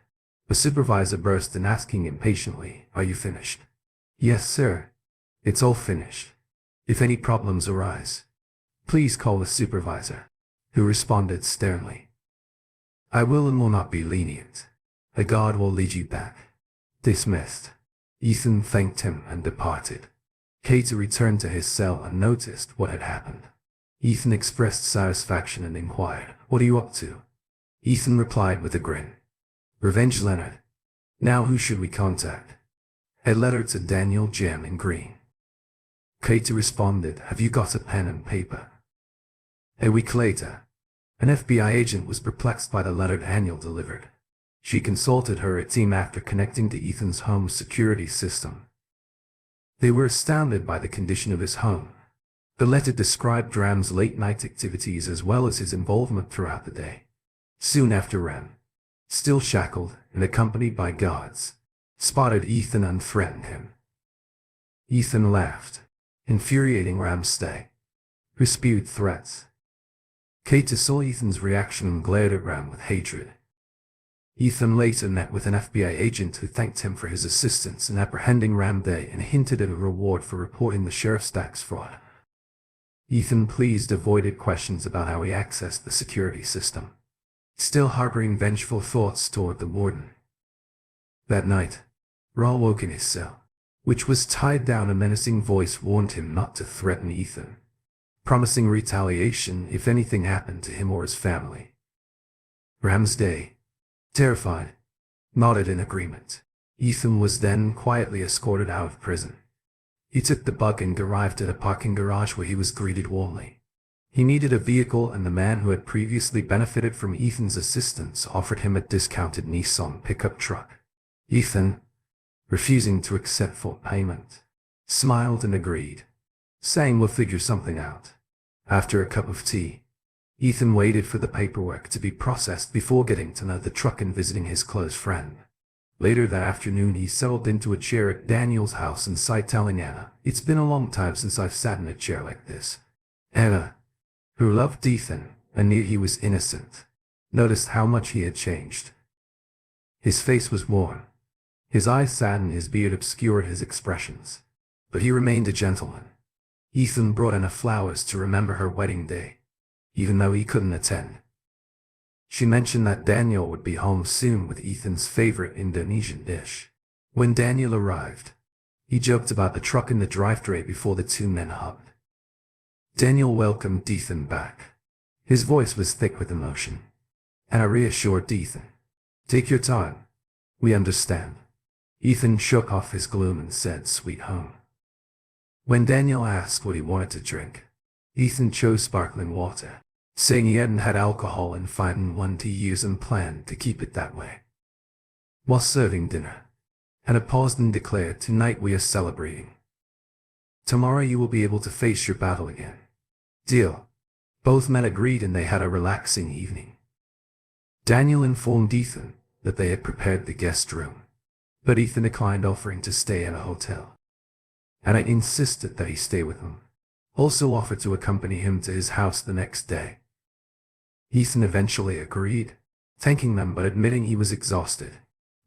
the supervisor burst in, asking impatiently, "Are you finished?" "Yes, sir," It's all finished. If any problems arise, please call the supervisor, who responded sternly. I will and will not be lenient. A God will lead you back. Dismissed. Ethan thanked him and departed. Kate returned to his cell and noticed what had happened. Ethan expressed satisfaction and inquired, "What are you up to?" Ethan replied with a grin, "Revenge Leonard. Now who should we contact?" A letter to Daniel Jem in green. Kate responded, "Have you got a pen and paper?" A week later, an FBI agent was perplexed by the letter Daniel delivered. She consulted her team after connecting to Ethan's home security system. They were astounded by the condition of his home. The letter described Ram's late-night activities as well as his involvement throughout the day. Soon after Ram, still shackled and accompanied by guards, spotted Ethan and threatened him. Ethan laughed, infuriating Ram's stay, who spewed threats. Kate saw Ethan's reaction and glared at Ram with hatred. Ethan later met with an FBI agent who thanked him for his assistance in apprehending Ram Day and hinted at a reward for reporting the sheriff's tax fraud. Ethan pleased avoided questions about how he accessed the security system, still harboring vengeful thoughts toward the warden. That night, Ra woke in his cell, which was tied down. A menacing voice warned him not to threaten Ethan, promising retaliation if anything happened to him or his family. Ram's Day, terrified, nodded in agreement. Ethan was then quietly escorted out of prison. He took the bug and arrived at a parking garage where he was greeted warmly. He needed a vehicle, and the man who had previously benefited from Ethan's assistance offered him a discounted Nissan pickup truck. Ethan, refusing to accept full payment, smiled and agreed, saying we'll figure something out. After a cup of tea, Ethan waited for the paperwork to be processed before getting to know the truck and visiting his close friend. Later that afternoon, he settled into a chair at Daniel's house and sighed, telling Anna, "It's been a long time since I've sat in a chair like this." Anna, who loved Ethan and knew he was innocent, noticed how much he had changed. His face was worn, his eyes sad, and his beard obscured his expressions, but he remained a gentleman. Ethan brought Anna flowers to remember her wedding day, even though he couldn't attend. She mentioned that Daniel would be home soon with Ethan's favorite Indonesian dish. When Daniel arrived, he joked about the truck in the driveway before the two men hugged. Daniel welcomed Ethan back. His voice was thick with emotion. Anna reassured Ethan, "Take your time. We understand." Ethan shook off his gloom and said, "Sweet home." When Daniel asked what he wanted to drink, Ethan chose sparkling water, saying he hadn't had alcohol in 5 years and planned to keep it that way. While serving dinner, Anna paused and declared, "Tonight we are celebrating. Tomorrow you will be able to face your battle again." Deal. Both men agreed, and they had a relaxing evening. Daniel informed Ethan that they had prepared the guest room, but Ethan declined, offering to stay at a hotel. Anna insisted that he stay with him, also offered to accompany him to his house the next day. Ethan eventually agreed, thanking them but admitting he was exhausted.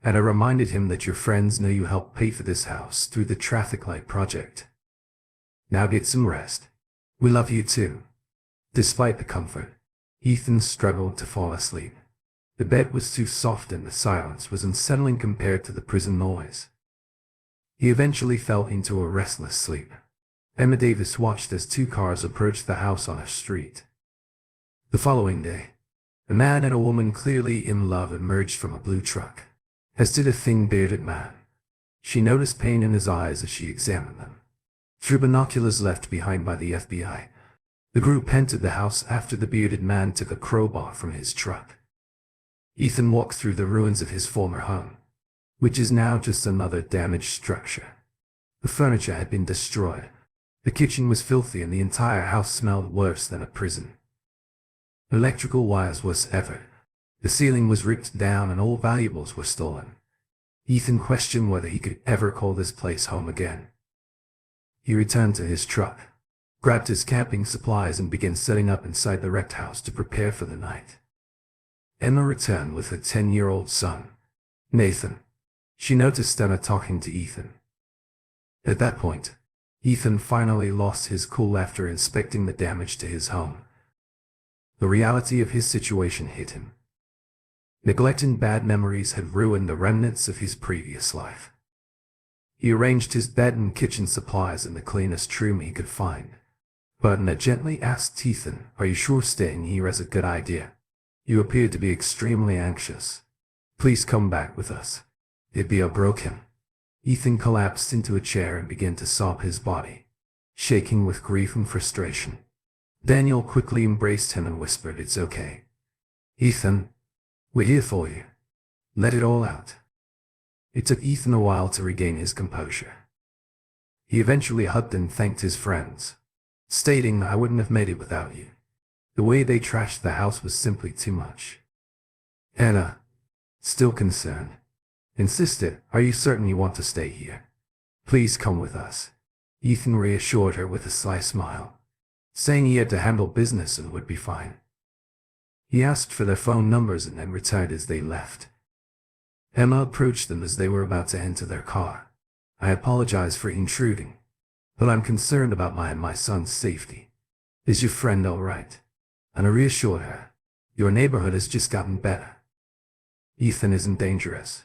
Anna reminded him that your friends know you helped pay for this house through the traffic light project. Now get some rest. We love you too. Despite the comfort, Ethan struggled to fall asleep. The bed was too soft and the silence was unsettling compared to the prison noise. He eventually fell into a restless sleep. Emma Davis watched as 2 cars approached the house on a street. The following day, a man and a woman clearly in love emerged from a blue truck, as did a thin-bearded man. She noticed pain in his eyes as she examined them. Through binoculars left behind by the FBI, the group entered the house after the bearded man took a crowbar from his truck. Ethan walked through the ruins of his former home, which is now just another damaged structure. The furniture had been destroyed. The kitchen was filthy and the entire house smelled worse than a prison. Electrical wires were severed. The ceiling was ripped down and all valuables were stolen. Ethan questioned whether he could ever call this place home again. He returned to his truck, grabbed his camping supplies and began setting up inside the wrecked house to prepare for the night. Emma returned with her 10-year-old son, Nathan. She noticed Emma talking to Ethan. At that point, Ethan finally lost his cool after inspecting the damage to his home. The reality of his situation hit him. Neglect and bad memories had ruined the remnants of his previous life. He arranged his bed and kitchen supplies in the cleanest room he could find. Butna gently asked Ethan, "Are you sure staying here is a good idea? You appear to be extremely anxious. Please come back with us." Ibia broke him. Ethan collapsed into a chair and began to sob his body, shaking with grief and frustration. Daniel quickly embraced him and whispered, "It's okay. Ethan, we're here for you. Let it all out." It took Ethan a while to regain his composure. He eventually hugged and thanked his friends, stating, "I wouldn't have made it without you. The way they trashed the house was simply too much." Anna, still concerned, insisted, "Are you certain you want to stay here? Please come with us." Ethan reassured her with a sly smile, saying he had to handle business and would be fine. He asked for their phone numbers and then retired as they left. Emma approached them as they were about to enter their car. "I apologize for intruding, but I'm concerned about my and my son's safety. Is your friend all right?" Anna reassured her, "Your neighborhood has just gotten better. Ethan isn't dangerous.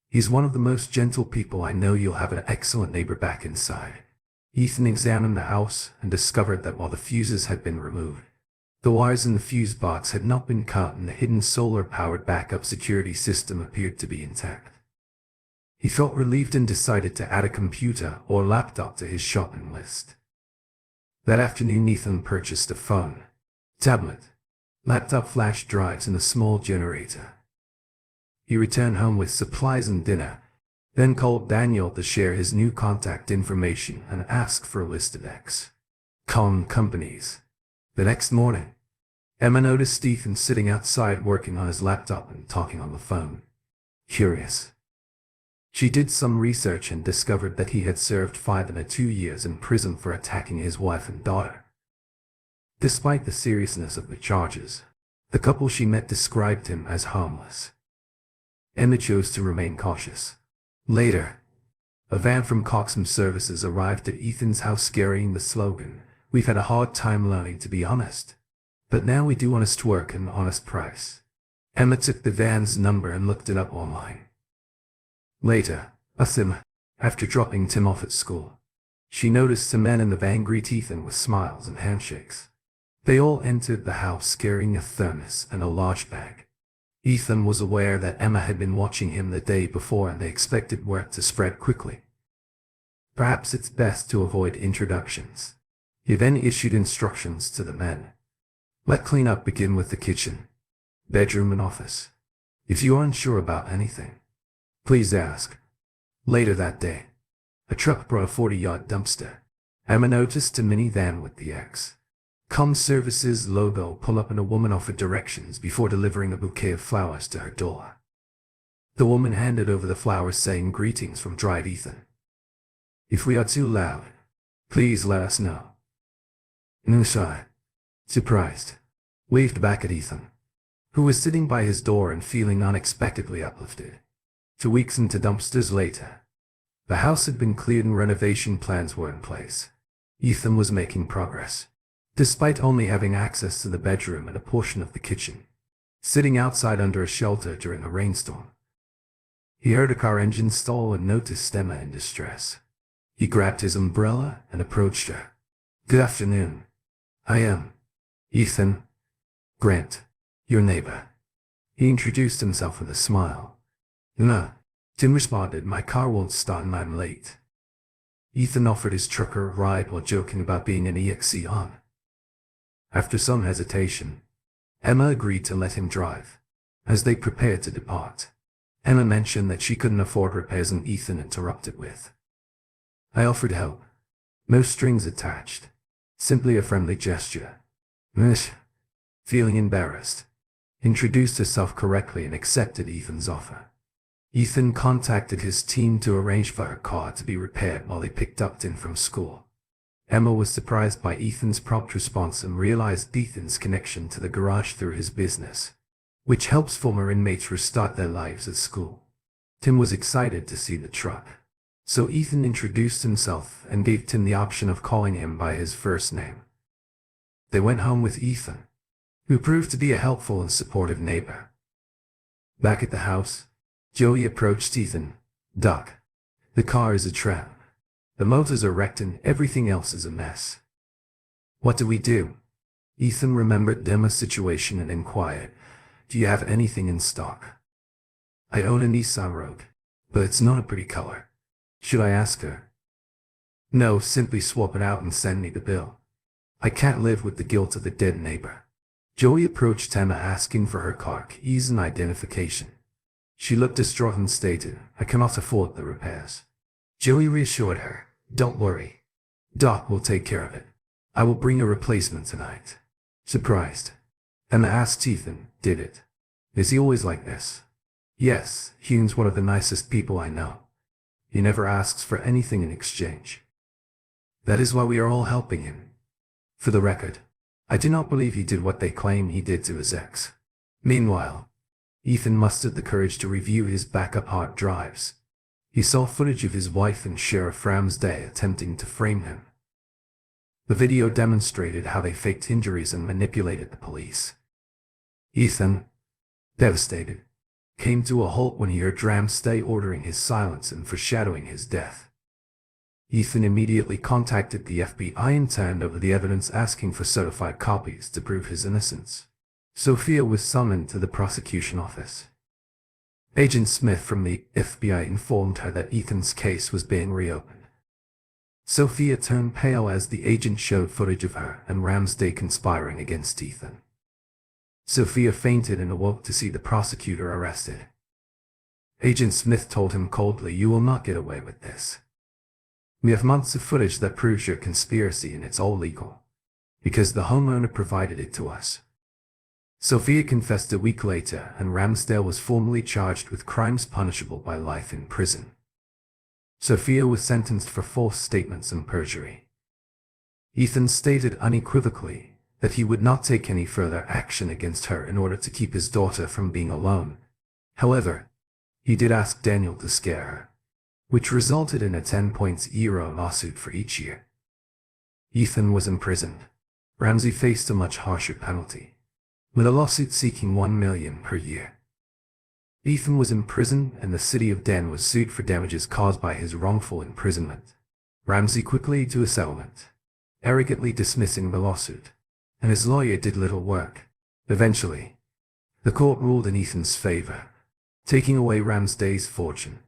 He's one of the most gentle people I know. You'll have an excellent neighbor back inside." Ethan examined the house and discovered that while the fuses had been removed, the wires in the fuse box had not been cut and the hidden solar-powered backup security system appeared to be intact. He felt relieved and decided to add a computer or laptop to his shopping list. That afternoon, Ethan purchased a phone, tablet, laptop flash drives, and a small generator. He returned home with supplies and dinner, then called Daniel to share his new contact information and asked for a list of ex-con companies. The next morning, Emma noticed Ethan sitting outside working on his laptop and talking on the phone. Curious. She did some research and discovered that he had served 5 years in prison for attacking his wife and daughter. Despite the seriousness of the charges, the couple she met described him as harmless. Emma chose to remain cautious. Later, a van from Coxham Services arrived at Ethan's house carrying the slogan, "We've had a hard time learning to be honest, but now we do honest work and honest price." Emma took the van's number and looked it up online. Later, after dropping Tim off at school, she noticed some men in the van greet Ethan with smiles and handshakes. They all entered the house carrying a thermos and a large bag. Ethan was aware that Emma had been watching him the day before and they expected word to spread quickly. Perhaps it's best to avoid introductions. He then issued instructions to the men. "Let cleanup begin with the kitchen, bedroom and office. If you are unsure about anything, please ask." Later that day, a truck brought a 40-yard dumpster. Emma noticed a minivan with the Com Services logo pull up and a woman offered directions before delivering a bouquet of flowers to her door. The woman handed over the flowers saying, "Greetings from Drive Ethan. If we are too loud, please let us know." Nusai, surprised, waved back at Ethan, who was sitting by his door and feeling unexpectedly uplifted. 2 weeks into dumpsters later, the house had been cleared and renovation plans were in place. Ethan was making progress, despite only having access to the bedroom and a portion of the kitchen. Sitting outside under a shelter during a rainstorm, he heard a car engine stall and noticed Emma in distress. He grabbed his umbrella and approached her. "Good afternoon. I am Ethan Grant, your neighbor." He introduced himself with a smile. "No," Tim responded, "my car won't start and I'm late." Ethan offered his trucker a ride while joking about being an EXE on. After some hesitation, Emma agreed to let him drive. As they prepared to depart, Emma mentioned that she couldn't afford repairs and Ethan interrupted with, "I offered help. No strings attached. Simply a friendly gesture." Miss, feeling embarrassed, introduced herself correctly and accepted Ethan's offer. Ethan contacted his team to arrange for her car to be repaired while they picked up Tim from school. Emma was surprised by Ethan's prompt response and realized Ethan's connection to the garage through his business, which helps former inmates restart their lives at school. Tim was excited to see the truck, So Ethan introduced himself and gave Tim the option of calling him by his first name. They went home with Ethan, who proved to be a helpful and supportive neighbor. Back at the house, Joey approached Ethan. "Doc, the car is a trap. The motors are wrecked and everything else is a mess. What do we do?" Ethan remembered Emma's situation and inquired, "Do you have anything in stock?" "I own a Nissan Rogue, but it's not a pretty color. Should I ask her?" "No, simply swap it out and send me the bill. I can't live with the guilt of the dead neighbor." Joey approached Emma asking for her car keys and identification. She looked distraught and stated, "I cannot afford the repairs." Joey reassured her, "Don't worry. Doc will take care of it. I will bring a replacement tonight." Surprised, Emma asked Ethan, "Did it? Is he always like this?" "Yes, Hugh's one of the nicest people I know. He never asks for anything in exchange. That is why we are all helping him. For the record, I do not believe he did what they claim he did to his ex." Meanwhile, Ethan mustered the courage to review his backup hard drives. He saw footage of his wife and Sheriff Ramsday attempting to frame him. The video demonstrated how they faked injuries and manipulated the police. Ethan, devastated, came to a halt when he heard Ramsday ordering his silence and foreshadowing his death. Ethan immediately contacted the FBI and turned over the evidence, asking for certified copies to prove his innocence. Sophia was summoned to the prosecution office. Agent Smith from the FBI informed her that Ethan's case was being reopened. Sophia turned pale as the agent showed footage of her and Ramsday conspiring against Ethan. Sophia fainted and awoke to see the prosecutor arrested. Agent Smith told him coldly, "You will not get away with this. We have months of footage that proves your conspiracy, and it's all legal, because the homeowner provided it to us." Sophia confessed a week later, and Ramsdale was formally charged with crimes punishable by life in prison. Sophia was sentenced for false statements and perjury. Ethan stated unequivocally that he would not take any further action against her in order to keep his daughter from being alone. However, he did ask Daniel to scare her, which resulted in a 10-euro lawsuit for each year. Ethan was imprisoned. Ramsey faced a much harsher penalty, with a lawsuit seeking $1 million per year. Ethan was imprisoned, and the city of Den was sued for damages caused by his wrongful imprisonment. Ramsey quickly agreed to a settlement, arrogantly dismissing the lawsuit, and his lawyer did little work. Eventually, the court ruled in Ethan's favor, taking away Ramsday's fortune.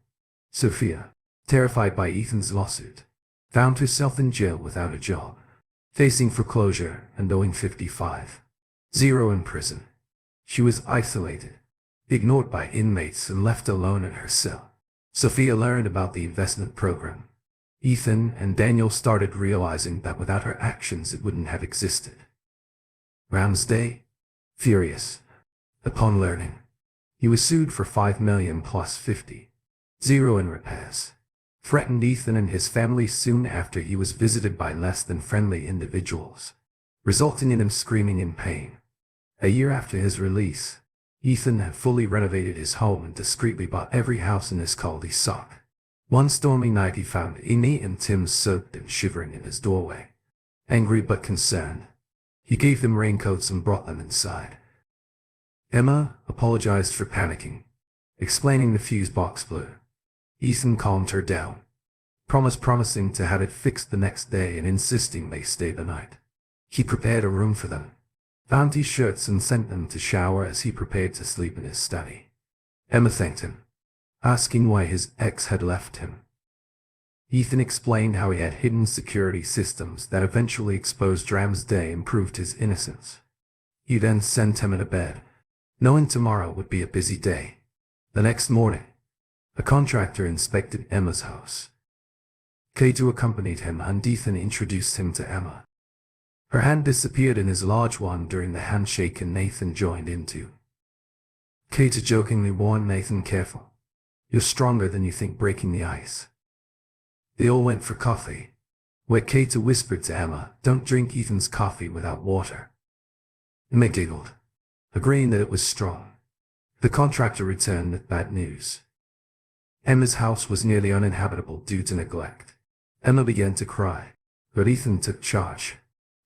Sophia, terrified by Ethan's lawsuit, found herself in jail without a job, facing foreclosure and owing $55,000 in prison. She was isolated, ignored by inmates, and left alone in her cell. Sophia learned about the investment program. Ethan and Daniel started realizing that without her actions it wouldn't have existed. Ramsday, furious upon learning he was sued for $5 million plus $50,000 in repairs, threatened Ethan and his family soon after he was visited by less than friendly individuals, resulting in him screaming in pain. A year after his release, Ethan had fully renovated his home and discreetly bought every house in his cul-de-sac. One stormy night he found Amy and Tim soaked and shivering in his doorway. Angry but concerned, he gave them raincoats and brought them inside. Emma apologized for panicking, explaining the fuse box blew. Ethan calmed her down, promising to have it fixed the next day and insisting they stay the night. He prepared a room for them, found t-shirts and sent them to shower as he prepared to sleep in his study. Emma thanked him, asking why his ex had left him. Ethan explained how he had hidden security systems that eventually exposed Ramsday and proved his innocence. He then sent Emma to bed, knowing tomorrow would be a busy day. The next morning, a contractor inspected Emma's house. Kato accompanied him and Ethan introduced him to Emma. Her hand disappeared in his large one during the handshake and Nathan joined in too. Kato jokingly warned Nathan, "Careful. You're stronger than you think breaking the ice." They all went for coffee, where Kato whispered to Emma, "Don't drink Ethan's coffee without water." Emma giggled, agreeing that it was strong. The contractor returned with bad news. Emma's house was nearly uninhabitable due to neglect. Emma began to cry, but Ethan took charge.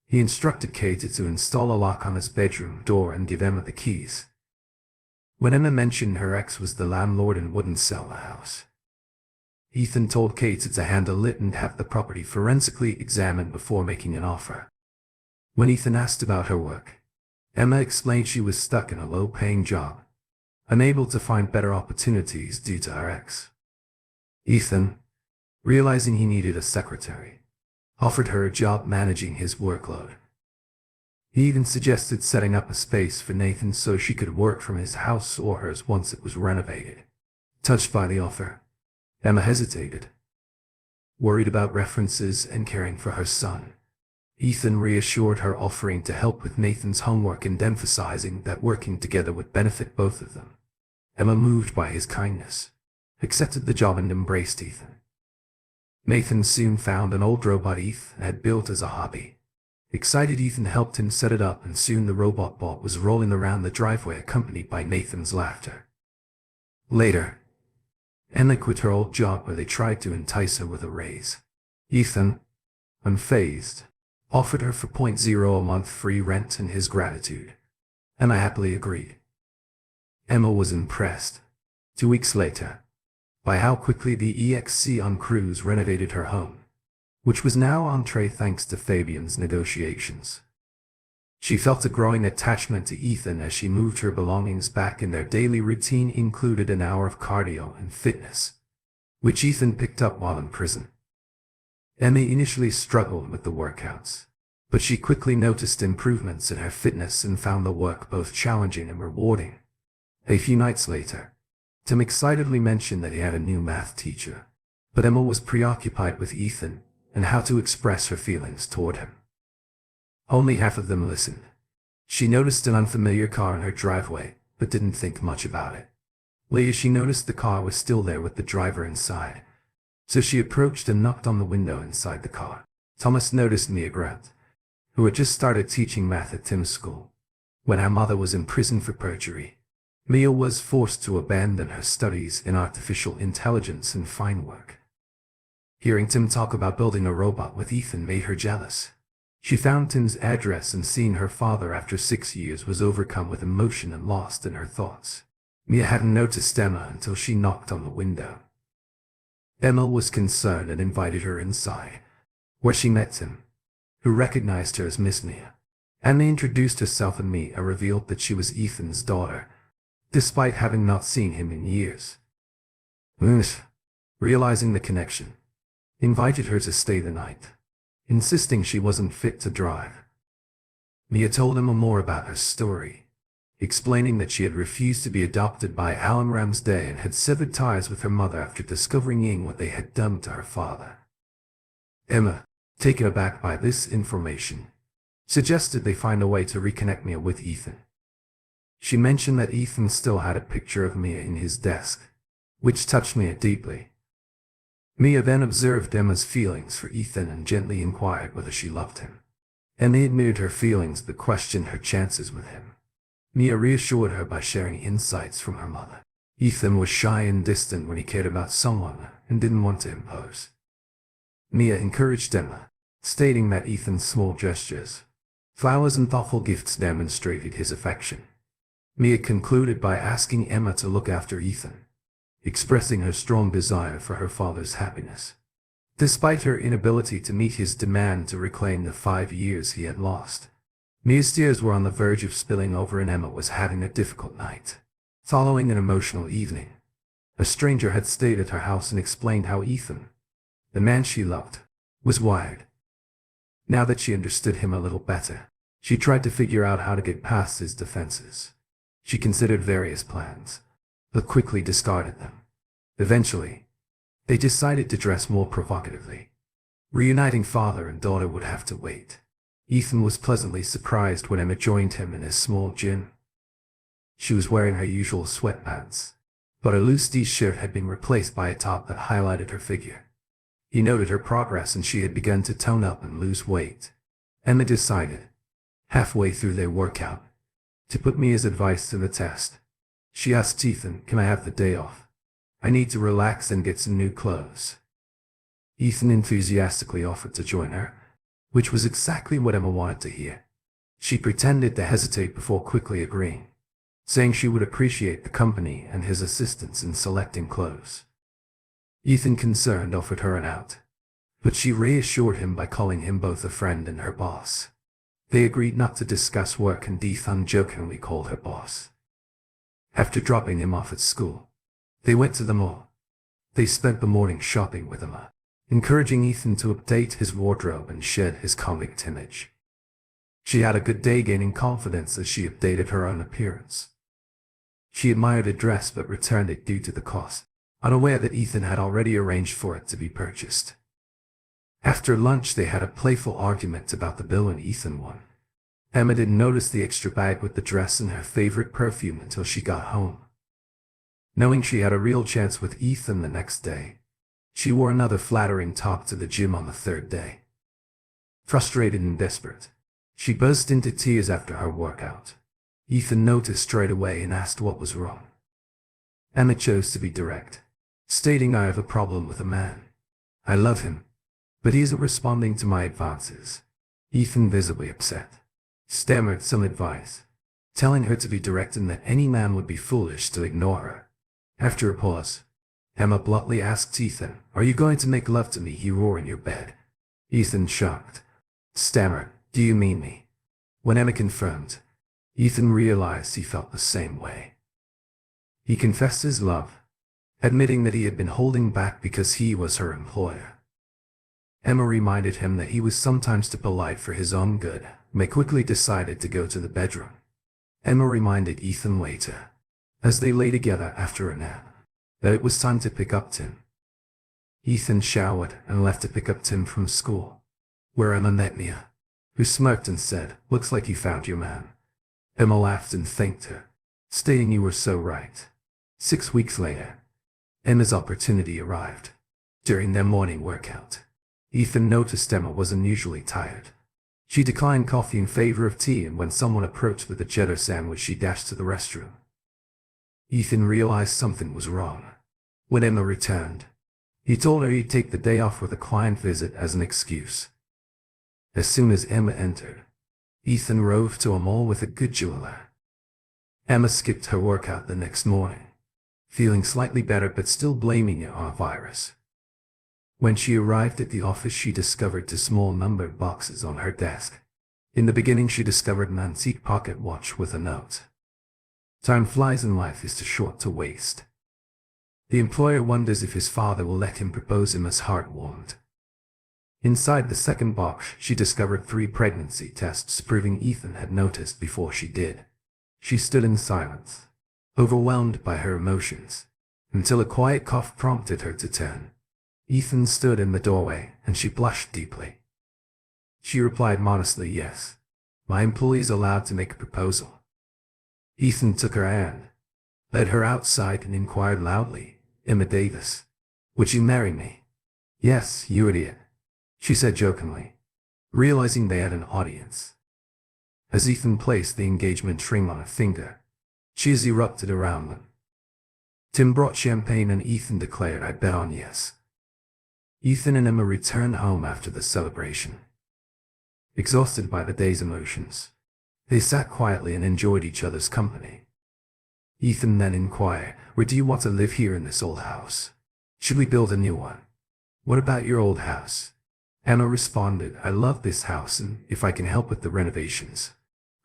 He instructed Kate to install a lock on his bedroom door and give Emma the keys. When Emma mentioned her ex was the landlord and wouldn't sell the house, Ethan told Kate to handle it and have the property forensically examined before making an offer. When Ethan asked about her work, Emma explained she was stuck in a low-paying job, unable to find better opportunities due to her ex. Ethan, realizing he needed a secretary, offered her a job managing his workload. He even suggested setting up a space for Nathan so she could work from his house or hers once it was renovated. Touched by the offer, Emma hesitated, worried about references and caring for her son. Ethan reassured her, offering to help with Nathan's homework and emphasizing that working together would benefit both of them. Emma, moved by his kindness, accepted the job and embraced Ethan. Nathan soon found an old robot Ethan had built as a hobby. Excited, Ethan helped him set it up, and soon the robot bot was rolling around the driveway accompanied by Nathan's laughter. Later, Emma quit her old job where they tried to entice her with a raise. Ethan, unfazed, offered her $4.0 a month free rent in his gratitude. Emma happily agreed. Emma was impressed, 2 weeks later, by how quickly the EXC on Cruise renovated her home, which was now entree thanks to Fabian's negotiations. She felt a growing attachment to Ethan as she moved her belongings back, and their daily routine included an hour of cardio and fitness, which Ethan picked up while in prison. Emma initially struggled with the workouts, but she quickly noticed improvements in her fitness and found the work both challenging and rewarding. A few nights later, Tim excitedly mentioned that he had a new math teacher, but Emma was preoccupied with Ethan and how to express her feelings toward him. Only half of them listened. She noticed an unfamiliar car in her driveway, but didn't think much about it. Later, she noticed the car was still there with the driver inside, so she approached and knocked on the window inside the car. Thomas noticed Mia Grant, who had just started teaching math at Tim's school, when her mother was in prison for perjury. Mia was forced to abandon her studies in artificial intelligence and fine work. Hearing Tim talk about building a robot with Ethan made her jealous. She found Tim's address, and seeing her father after 6 years was overcome with emotion and lost in her thoughts. Mia hadn't noticed Emma until she knocked on the window. Emma was concerned and invited her inside, where she met Tim, who recognized her as Miss Mia. Emma introduced herself, and Mia revealed that she was Ethan's daughter, despite having not seen him in years. Realizing the connection, invited her to stay the night, insisting she wasn't fit to drive. Mia told Emma more about her story, explaining that she had refused to be adopted by Alan Ramsday and had severed ties with her mother after discovering what they had done to her father. Emma, taken aback by this information, suggested they find a way to reconnect Mia with Ethan. She mentioned that Ethan still had a picture of Mia in his desk, which touched Mia deeply. Mia then observed Emma's feelings for Ethan and gently inquired whether she loved him. Emma admitted her feelings but questioned her chances with him. Mia reassured her by sharing insights from her mother. Ethan was shy and distant when he cared about someone and didn't want to impose. Mia encouraged Emma, stating that Ethan's small gestures, flowers and thoughtful gifts demonstrated his affection. Mia concluded by asking Emma to look after Ethan, expressing her strong desire for her father's happiness. Despite her inability to meet his demand to reclaim the 5 years he had lost, Mia's tears were on the verge of spilling over, and Emma was having a difficult night. Following an emotional evening, a stranger had stayed at her house and explained how Ethan, the man she loved, was wired. Now that she understood him a little better, she tried to figure out how to get past his defenses. She considered various plans, but quickly discarded them. Eventually, they decided to dress more provocatively. Reuniting father and daughter would have to wait. Ethan was pleasantly surprised when Emma joined him in his small gym. She was wearing her usual sweatpants, but her loose t-shirt had been replaced by a top that highlighted her figure. He noted her progress, and she had begun to tone up and lose weight. Emma decided, halfway through their workout, to put Mia's advice to the test. She asked Ethan, "Can I have the day off?" I need to relax and get some new clothes. Ethan enthusiastically offered to join her, which was exactly what Emma wanted to hear. She pretended to hesitate before quickly agreeing, saying she would appreciate the company and his assistance in selecting clothes. Ethan, concerned, offered her an out, but she reassured him by calling him both a friend and her boss. They agreed not to discuss work, and Ethan jokingly called her boss. After dropping him off at school, they went to the mall. They spent the morning shopping with Emma, encouraging Ethan to update his wardrobe and shed his convict image. She had a good day, gaining confidence as she updated her own appearance. She admired a dress but returned it due to the cost, unaware that Ethan had already arranged for it to be purchased. After lunch, they had a playful argument about the bill and Ethan won. Emma didn't notice the extra bag with the dress and her favorite perfume until she got home. Knowing she had a real chance with Ethan the next day, she wore another flattering top to the gym on the third day. Frustrated and desperate, she burst into tears after her workout. Ethan noticed straight away and asked what was wrong. Emma chose to be direct, stating, "I have a problem with a man. I love him, but he isn't responding to my advances." Ethan, visibly upset, stammered some advice, telling her to be direct and that any man would be foolish to ignore her. After a pause, Emma bluntly asked Ethan, "Are you going to make love to me?" he roared in your bed. Ethan, shocked, stammered, "Do you mean me?" When Emma confirmed, Ethan realized he felt the same way. He confessed his love, admitting that he had been holding back because he was her employer. Emma reminded him that he was sometimes too polite for his own good. They quickly decided to go to the bedroom. Emma reminded Ethan later, as they lay together after a nap, that it was time to pick up Tim. Ethan showered and left to pick up Tim from school, where Emma met Mia, who smirked and said, "Looks like you found your man." Emma laughed and thanked her, stating, "You were so right." 6 weeks later, Emma's opportunity arrived. During their morning workout, Ethan noticed Emma was unusually tired. She declined coffee in favor of tea, and when someone approached with a cheddar sandwich, she dashed to the restroom. Ethan realized something was wrong. When Emma returned, he told her he'd take the day off with a client visit as an excuse. As soon as Emma entered, Ethan rode to a mall with a good jeweler. Emma skipped her workout the next morning, feeling slightly better but still blaming it on a virus. When she arrived at the office, she discovered 2 small numbered boxes on her desk. In the beginning, she discovered an antique pocket watch with a note. "Time flies and life is too short to waste." The employer wonders if his father will let him propose him, as heart warmed. Inside the second box, she discovered 3 pregnancy tests, proving Ethan had noticed before she did. She stood in silence, overwhelmed by her emotions, until a quiet cough prompted her to turn. Ethan stood in the doorway, and she blushed deeply. She replied modestly, "Yes, my employee is allowed to make a proposal." Ethan took her hand, led her outside, and inquired loudly, "Emma Davis, would you marry me?" "Yes, you idiot," she said jokingly, realizing they had an audience. As Ethan placed the engagement ring on her finger, cheers erupted around them. Tim brought champagne, and Ethan declared, "I bet on yes." Ethan and Emma returned home after the celebration. Exhausted by the day's emotions, they sat quietly and enjoyed each other's company. Ethan then inquired, "Where do you want to live here in this old house? Should we build a new one? What about your old house?" Emma responded, "I love this house, and if I can help with the renovations,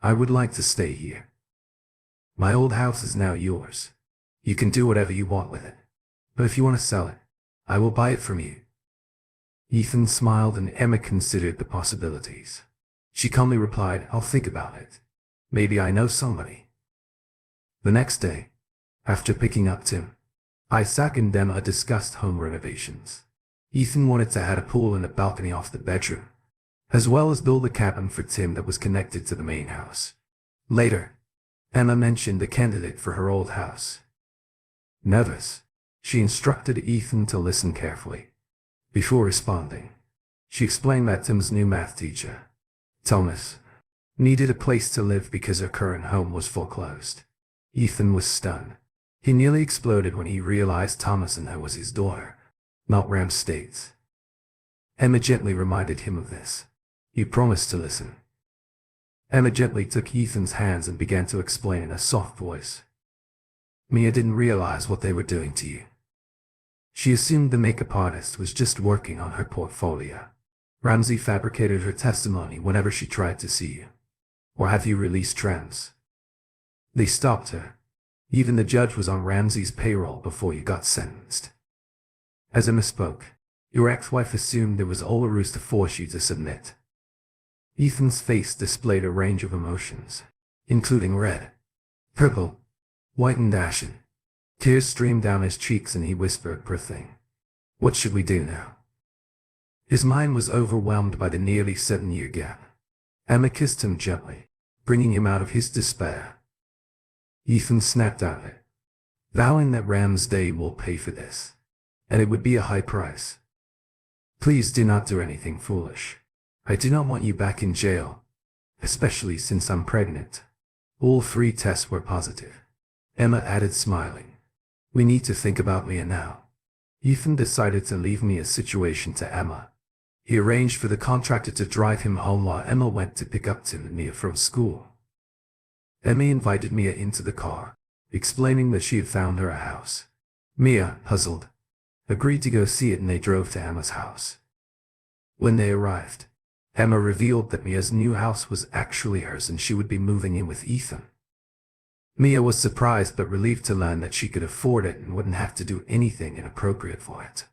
I would like to stay here. My old house is now yours. You can do whatever you want with it. But if you want to sell it, I will buy it from you." Ethan smiled, and Emma considered the possibilities. She calmly replied, "I'll think about it. Maybe I know somebody." The next day, after picking up Tim, Isaac and Emma discussed home renovations. Ethan wanted to add a pool and a balcony off the bedroom, as well as build a cabin for Tim that was connected to the main house. Later, Emma mentioned a candidate for her old house. Nervous, she instructed Ethan to listen carefully. Before responding, she explained that Tim's new math teacher, Thomas, needed a place to live because her current home was foreclosed. Ethan was stunned. He nearly exploded when he realized Thomason was his daughter, not Ram States. Emma gently reminded him of this. "You promised to listen." Emma gently took Ethan's hands and began to explain in a soft voice. "Mia didn't realize what they were doing to you. She assumed the makeup artist was just working on her portfolio. Ramsey fabricated her testimony whenever she tried to see you. Or have you released trends? They stopped her. Even the judge was on Ramsey's payroll before you got sentenced. As Emma spoke, your ex-wife assumed there was all a ruse to force you to submit." Ethan's face displayed a range of emotions, including red, purple, white and ashen. Tears streamed down his cheeks and he whispered, "Poor thing. What should we do now?" His mind was overwhelmed by the nearly 7-year gap. Emma kissed him gently, bringing him out of his despair. Ethan snapped at it, vowing that Ramsday will pay for this, and it would be a high price. "Please do not do anything foolish. I do not want you back in jail, especially since I'm pregnant." All 3 tests were positive. Emma added, smiling. "We need to think about Mia now." Ethan decided to leave Mia's situation to Emma. He arranged for the contractor to drive him home while Emma went to pick up Tim and Mia from school. Emma invited Mia into the car, explaining that she had found her a house. Mia, puzzled, agreed to go see it and they drove to Emma's house. When they arrived, Emma revealed that Mia's new house was actually hers and she would be moving in with Ethan. Mia was surprised but relieved to learn that she could afford it and wouldn't have to do anything inappropriate for it.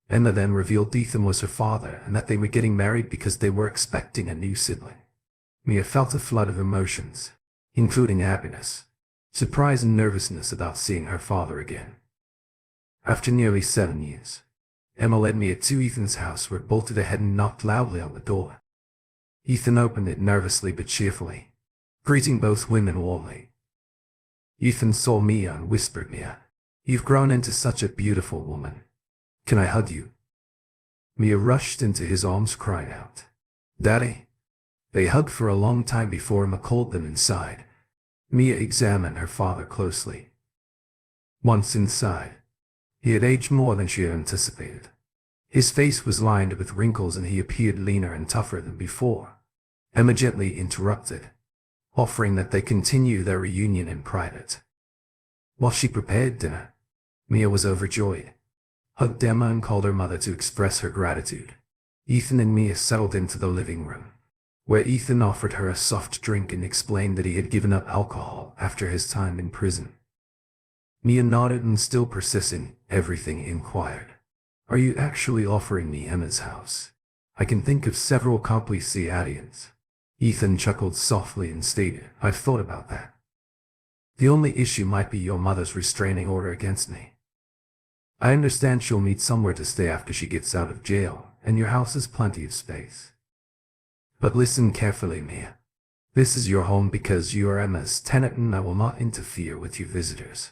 Emma then revealed Ethan was her father and that they were getting married because they were expecting a new sibling. Mia felt a flood of emotions, including happiness, surprise and nervousness about seeing her father again. After nearly 7 years, Emma led Mia to Ethan's house where it bolted ahead and knocked loudly on the door. Ethan opened it nervously but cheerfully, greeting both women warmly. Ethan saw Mia and whispered, "Mia, you've grown into such a beautiful woman. Can I hug you?" Mia rushed into his arms crying out, "Daddy." They hugged for a long time before Emma called them inside. Mia examined her father closely. Once inside, he had aged more than she had anticipated. His face was lined with wrinkles and he appeared leaner and tougher than before. Emma gently interrupted, offering that they continue their reunion in private. While she prepared dinner, Mia was overjoyed, hugged Emma and called her mother to express her gratitude. Ethan and Mia settled into the living room, where Ethan offered her a soft drink and explained that he had given up alcohol after his time in prison. Mia nodded and, still persisting everything, inquired, "Are you actually offering me Emma's house? I can think of several complications." Ethan chuckled softly and stated, "I've thought about that. The only issue might be your mother's restraining order against me. I understand she'll need somewhere to stay after she gets out of jail, and your house has plenty of space. But listen carefully, Mia. This is your home because you are Emma's tenant and I will not interfere with your visitors.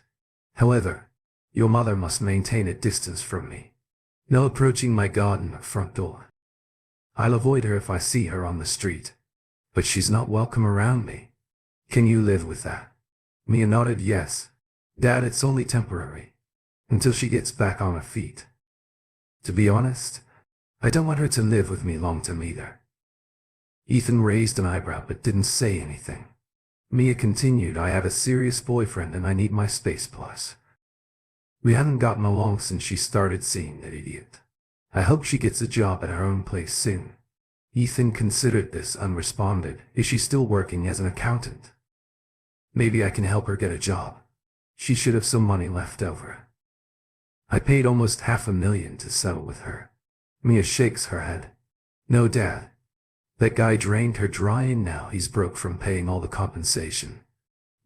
However, your mother must maintain a distance from me. No approaching my garden or front door. I'll avoid her if I see her on the street, but she's not welcome around me. Can you live with that?" Mia nodded yes. "Dad, it's only temporary, until she gets back on her feet. To be honest, I don't want her to live with me long-term either." Ethan raised an eyebrow but didn't say anything. Mia continued, "I have a serious boyfriend and I need my space plus. We haven't gotten along since she started seeing that idiot. I hope she gets a job at her own place soon." Ethan considered this and responded, "Is she still working as an accountant? Maybe I can help her get a job. She should have some money left over. I paid almost $500,000 to settle with her." Mia shakes her head. "No, Dad. That guy drained her dry and now he's broke from paying all the compensation.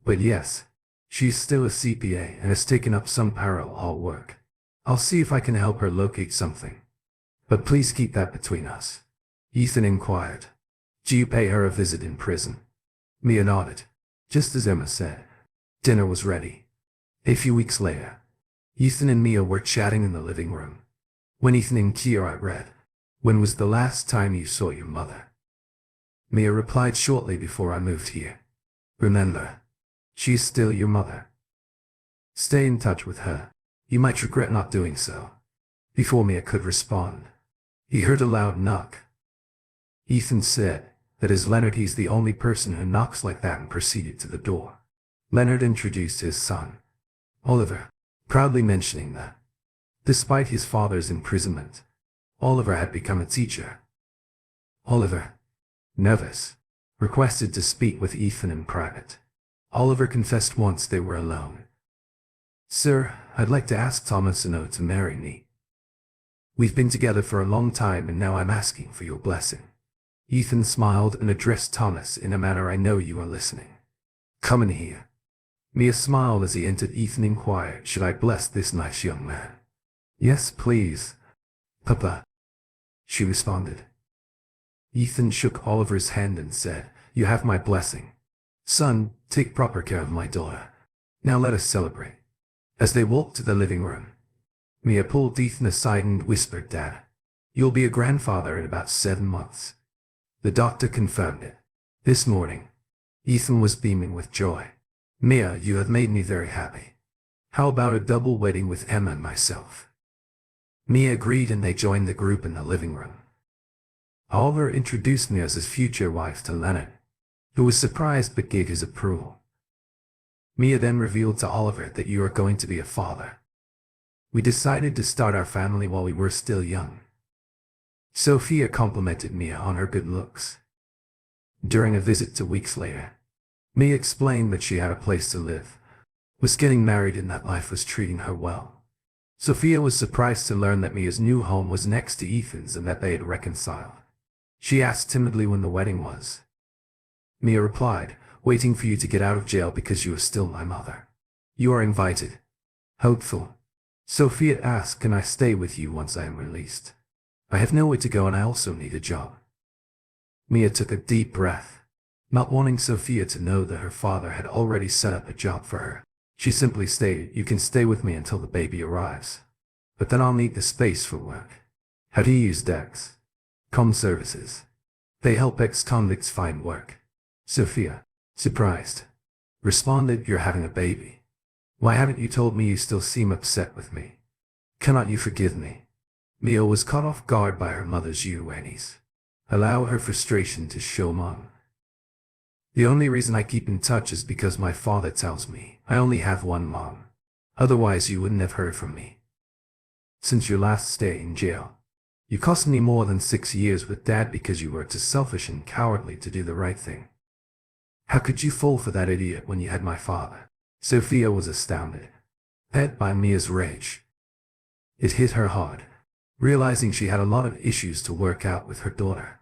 But yes, she's still a CPA and has taken up some parallel work. I'll see if I can help her locate something. But please keep that between us." Ethan inquired, "Do you pay her a visit in prison?" Mia nodded, just as Emma said. Dinner was ready. A few weeks later, Ethan and Mia were chatting in the living room. When Ethan inquired, "When was the last time you saw your mother?" Mia replied, "Shortly before I moved here. Remember, she's still your mother." Stay in touch with her. You might regret not doing so. Before Mia could respond, he heard a loud knock. Ethan said, "That is Leonard. He's the only person who knocks like that," and proceeded to the door. Leonard introduced his son, Oliver, proudly mentioning that, despite his father's imprisonment, Oliver had become a teacher. Oliver, nervous, requested to speak with Ethan in private. Oliver confessed once they were alone. "Sir, I'd like to ask Thomas and O to marry me. We've been together for a long time and now I'm asking for your blessing." Ethan smiled and addressed Thomas in a manner, "I know you are listening. Come in here." Mia smiled as he entered. Ethan inquired, "Should I bless this nice young man?" "Yes, please, Papa," she responded. Ethan shook Oliver's hand and said, "You have my blessing. Son, take proper care of my daughter. Now let us celebrate." As they walked to the living room, Mia pulled Ethan aside and whispered, "Dad, you'll be a grandfather in about 7 months." The doctor confirmed it. This morning, Ethan was beaming with joy. "Mia, you have made me very happy. How about a double wedding with Emma and myself?" Mia agreed and they joined the group in the living room. Oliver introduced Mia as his future wife to Leonard, who was surprised but gave his approval. Mia then revealed to Oliver that "You are going to be a father. We decided to start our family while we were still young." Sophia complimented Mia on her good looks. During a visit 2 weeks later, Mia explained that she had a place to live, was getting married and that life was treating her well. Sophia was surprised to learn that Mia's new home was next to Ethan's and that they had reconciled. She asked timidly when the wedding was. Mia replied, "Waiting for you to get out of jail because you are still my mother. You are invited." Hopeful, Sophia asked, "Can I stay with you once I am released? I have nowhere to go and I also need a job." Mia took a deep breath, not wanting Sophia to know that her father had already set up a job for her. She simply stated, "You can stay with me until the baby arrives. But then I'll need the space for work." "How do you use DEX? Com services. They help ex-convicts find work." Sophia, surprised, responded, "You're having a baby. Why haven't you told me? You still seem upset with me. Cannot you forgive me?" Mia was caught off guard by her mother's eulogies. Allow her frustration to show, Mom. "The only reason I keep in touch is because my father tells me I only have one mom. Otherwise you wouldn't have heard from me. Since your last stay in jail, you cost me more than 6 years with Dad because you were too selfish and cowardly to do the right thing. How could you fall for that idiot when you had my father?" Sophia was astounded, hit by Mia's rage. It hit her hard, realizing she had a lot of issues to work out with her daughter.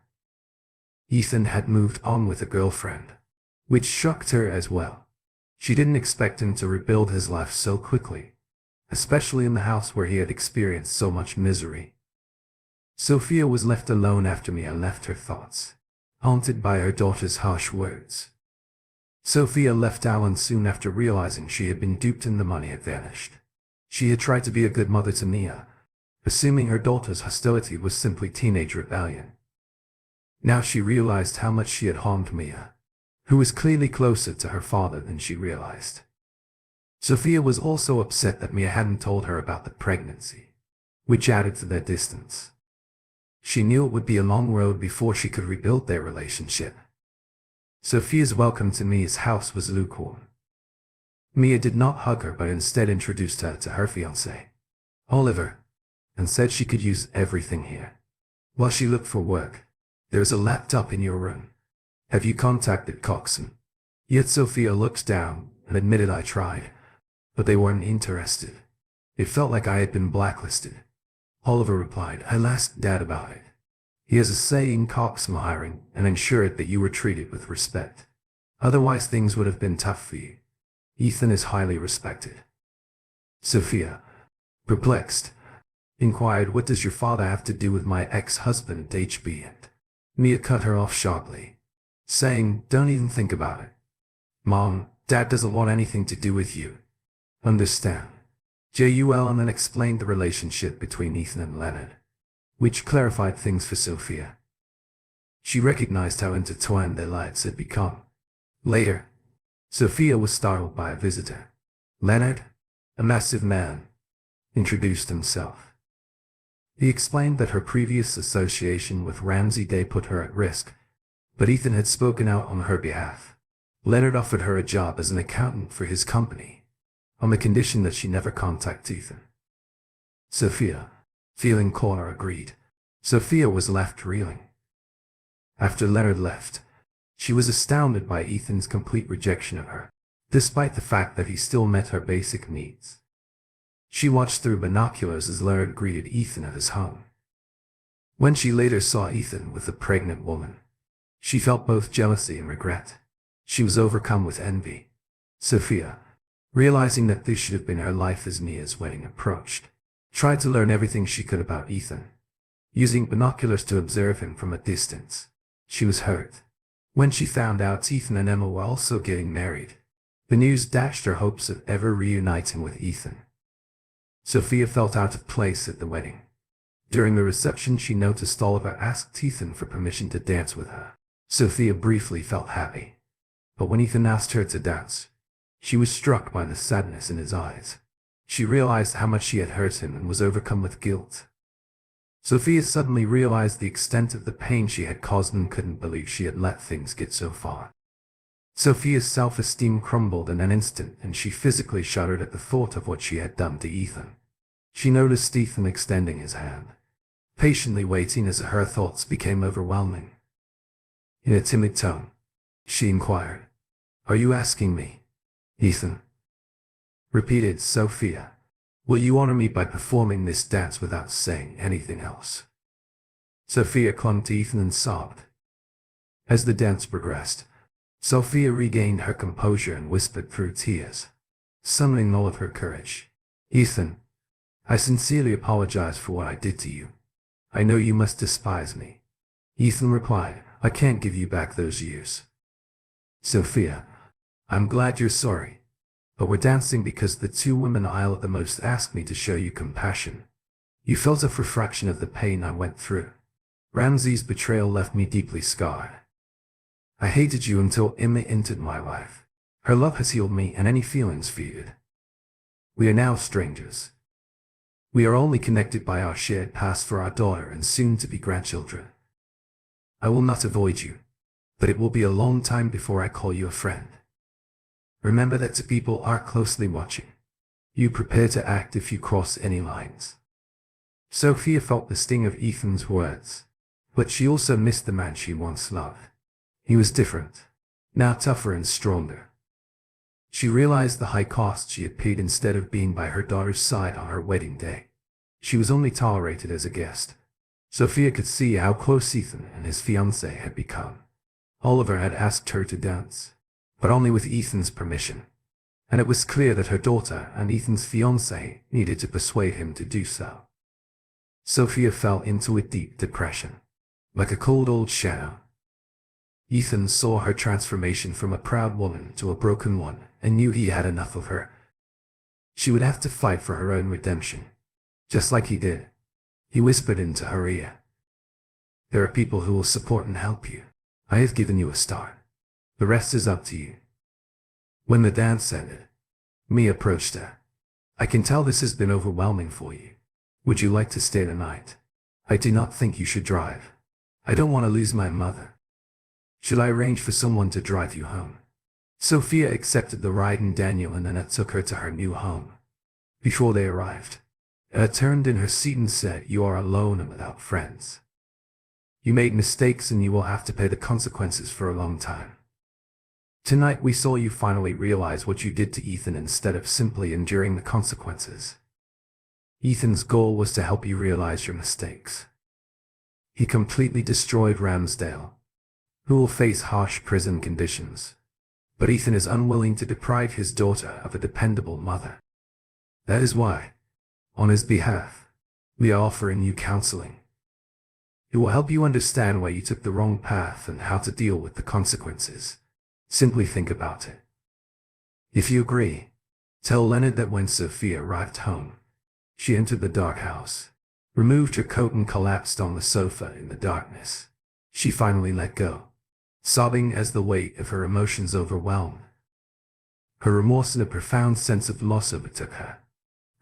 Ethan had moved on with a girlfriend, which shocked her as well. She didn't expect him to rebuild his life so quickly, especially in the house where he had experienced so much misery. Sophia was left alone after Mia left her thoughts, haunted by her daughter's harsh words. Sophia left Alan soon after realizing she had been duped and the money had vanished. She had tried to be a good mother to Mia, assuming her daughter's hostility was simply teenage rebellion. Now she realized how much she had harmed Mia, who was clearly closer to her father than she realized. Sophia was also upset that Mia hadn't told her about the pregnancy, which added to their distance. She knew it would be a long road before she could rebuild their relationship. Sophia's welcome to Mia's house was lukewarm. Mia did not hug her but instead introduced her to her fiancé, Oliver, and said she could use everything here. While she looked for work, "There's a laptop in your room. Have you contacted Coxon?" Yet Sophia looked down and admitted, "I tried, but they weren't interested. It felt like I had been blacklisted." Oliver replied, "I'll ask Dad about it. He has a say in Coxon hiring and ensured that you were treated with respect. Otherwise things would have been tough for you. Ethan is highly respected." Sophia, perplexed, inquired, "What does your father have to do with my ex-husband at HB?" And Mia cut her off sharply, saying, "Don't even think about it. Mom, Dad doesn't want anything to do with you. Understand?" JUL and then explained the relationship between Ethan and Leonard, which clarified things for Sophia. She recognized how intertwined their lives had become. Later, Sophia was startled by a visitor. "Leonard?" a massive man, introduced himself. He explained that her previous association with Ramsay Day put her at risk, but Ethan had spoken out on her behalf. Leonard offered her a job as an accountant for his company, on the condition that she never contact Ethan. Sophia, feeling cornered, agreed. Sophia was left reeling. After Leonard left, she was astounded by Ethan's complete rejection of her, despite the fact that he still met her basic needs. She watched through binoculars as Leonard greeted Ethan at his home. When she later saw Ethan with a pregnant woman, she felt both jealousy and regret. She was overcome with envy. Sophia, realizing that this should have been her life as Mia's wedding approached, tried to learn everything she could about Ethan, using binoculars to observe him from a distance. She was hurt when she found out Ethan and Emma were also getting married. The news dashed her hopes of ever reuniting with Ethan. Sophia felt out of place at the wedding. During the reception, she noticed Oliver asked Ethan for permission to dance with her. Sophia briefly felt happy, but when Ethan asked her to dance, she was struck by the sadness in his eyes. She realized how much she had hurt him and was overcome with guilt. Sophia suddenly realized the extent of the pain she had caused and couldn't believe she had let things get so far. Sophia's self-esteem crumbled in an instant, and she physically shuddered at the thought of what she had done to Ethan. She noticed Ethan extending his hand, patiently waiting as her thoughts became overwhelming. In a timid tone, she inquired, "Are you asking me, Ethan?" Repeated Sophia. "Will you honor me by performing this dance without saying anything else?" Sophia clung to Ethan and sobbed. As the dance progressed, Sophia regained her composure and whispered through tears, summoning all of her courage, "Ethan, I sincerely apologize for what I did to you. I know you must despise me." Ethan replied, "I can't give you back those years." "Sophia, I'm glad you're sorry, but we're dancing because the two women I love the most asked me to show you compassion. You felt a fraction of the pain I went through. Ramsay's betrayal left me deeply scarred. I hated you until Emma entered my life. Her love has healed me and any feelings feared. We are now strangers. We are only connected by our shared past for our daughter and soon-to-be grandchildren. I will not avoid you, but it will be a long time before I call you a friend. Remember that the people are closely watching. You prepare to act if you cross any lines." Sophia felt the sting of Ethan's words, but she also missed the man she once loved. He was different, now tougher and stronger. She realized the high cost she had paid instead of being by her daughter's side on her wedding day. She was only tolerated as a guest. Sophia could see how close Ethan and his fiancée had become. Oliver had asked her to dance, but only with Ethan's permission, and it was clear that her daughter and Ethan's fiancée needed to persuade him to do so. Sophia fell into a deep depression, like a cold old shadow. Ethan saw her transformation from a proud woman to a broken one and knew he had enough of her. She would have to fight for her own redemption, just like he did. He whispered into her ear, "There are people who will support and help you. I have given you a start. The rest is up to you." When the dance ended, Mia approached her. "I can tell this has been overwhelming for you. Would you like to stay the night? I do not think you should drive. I don't want to lose my mother. Should I arrange for someone to drive you home?" Sophia accepted the ride, and Daniel and Annette took her to her new home. Before they arrived, Annette turned in her seat and said, "You are alone and without friends. You made mistakes and you will have to pay the consequences for a long time. Tonight we saw you finally realize what you did to Ethan instead of simply enduring the consequences. Ethan's goal was to help you realize your mistakes. He completely destroyed Ramsdale, who will face harsh prison conditions. But Ethan is unwilling to deprive his daughter of a dependable mother. That is why, on his behalf, we are offering you counseling. It will help you understand why you took the wrong path and how to deal with the consequences. Simply think about it. If you agree, tell Leonard that when Sophia arrived home, she entered the dark house, removed her coat and collapsed on the sofa in the darkness. She finally let go, sobbing as the weight of her emotions overwhelmed. Her remorse and a profound sense of loss overtook her.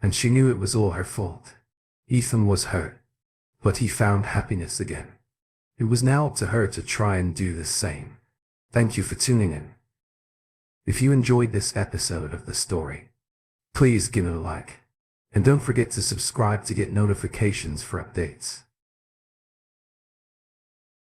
and she knew it was all her fault. Ethan was hurt, but he found happiness again. It was now up to her to try and do the same. Thank you for tuning in. If you enjoyed this episode of the story, please give it a like. And don't forget to subscribe to get notifications for updates.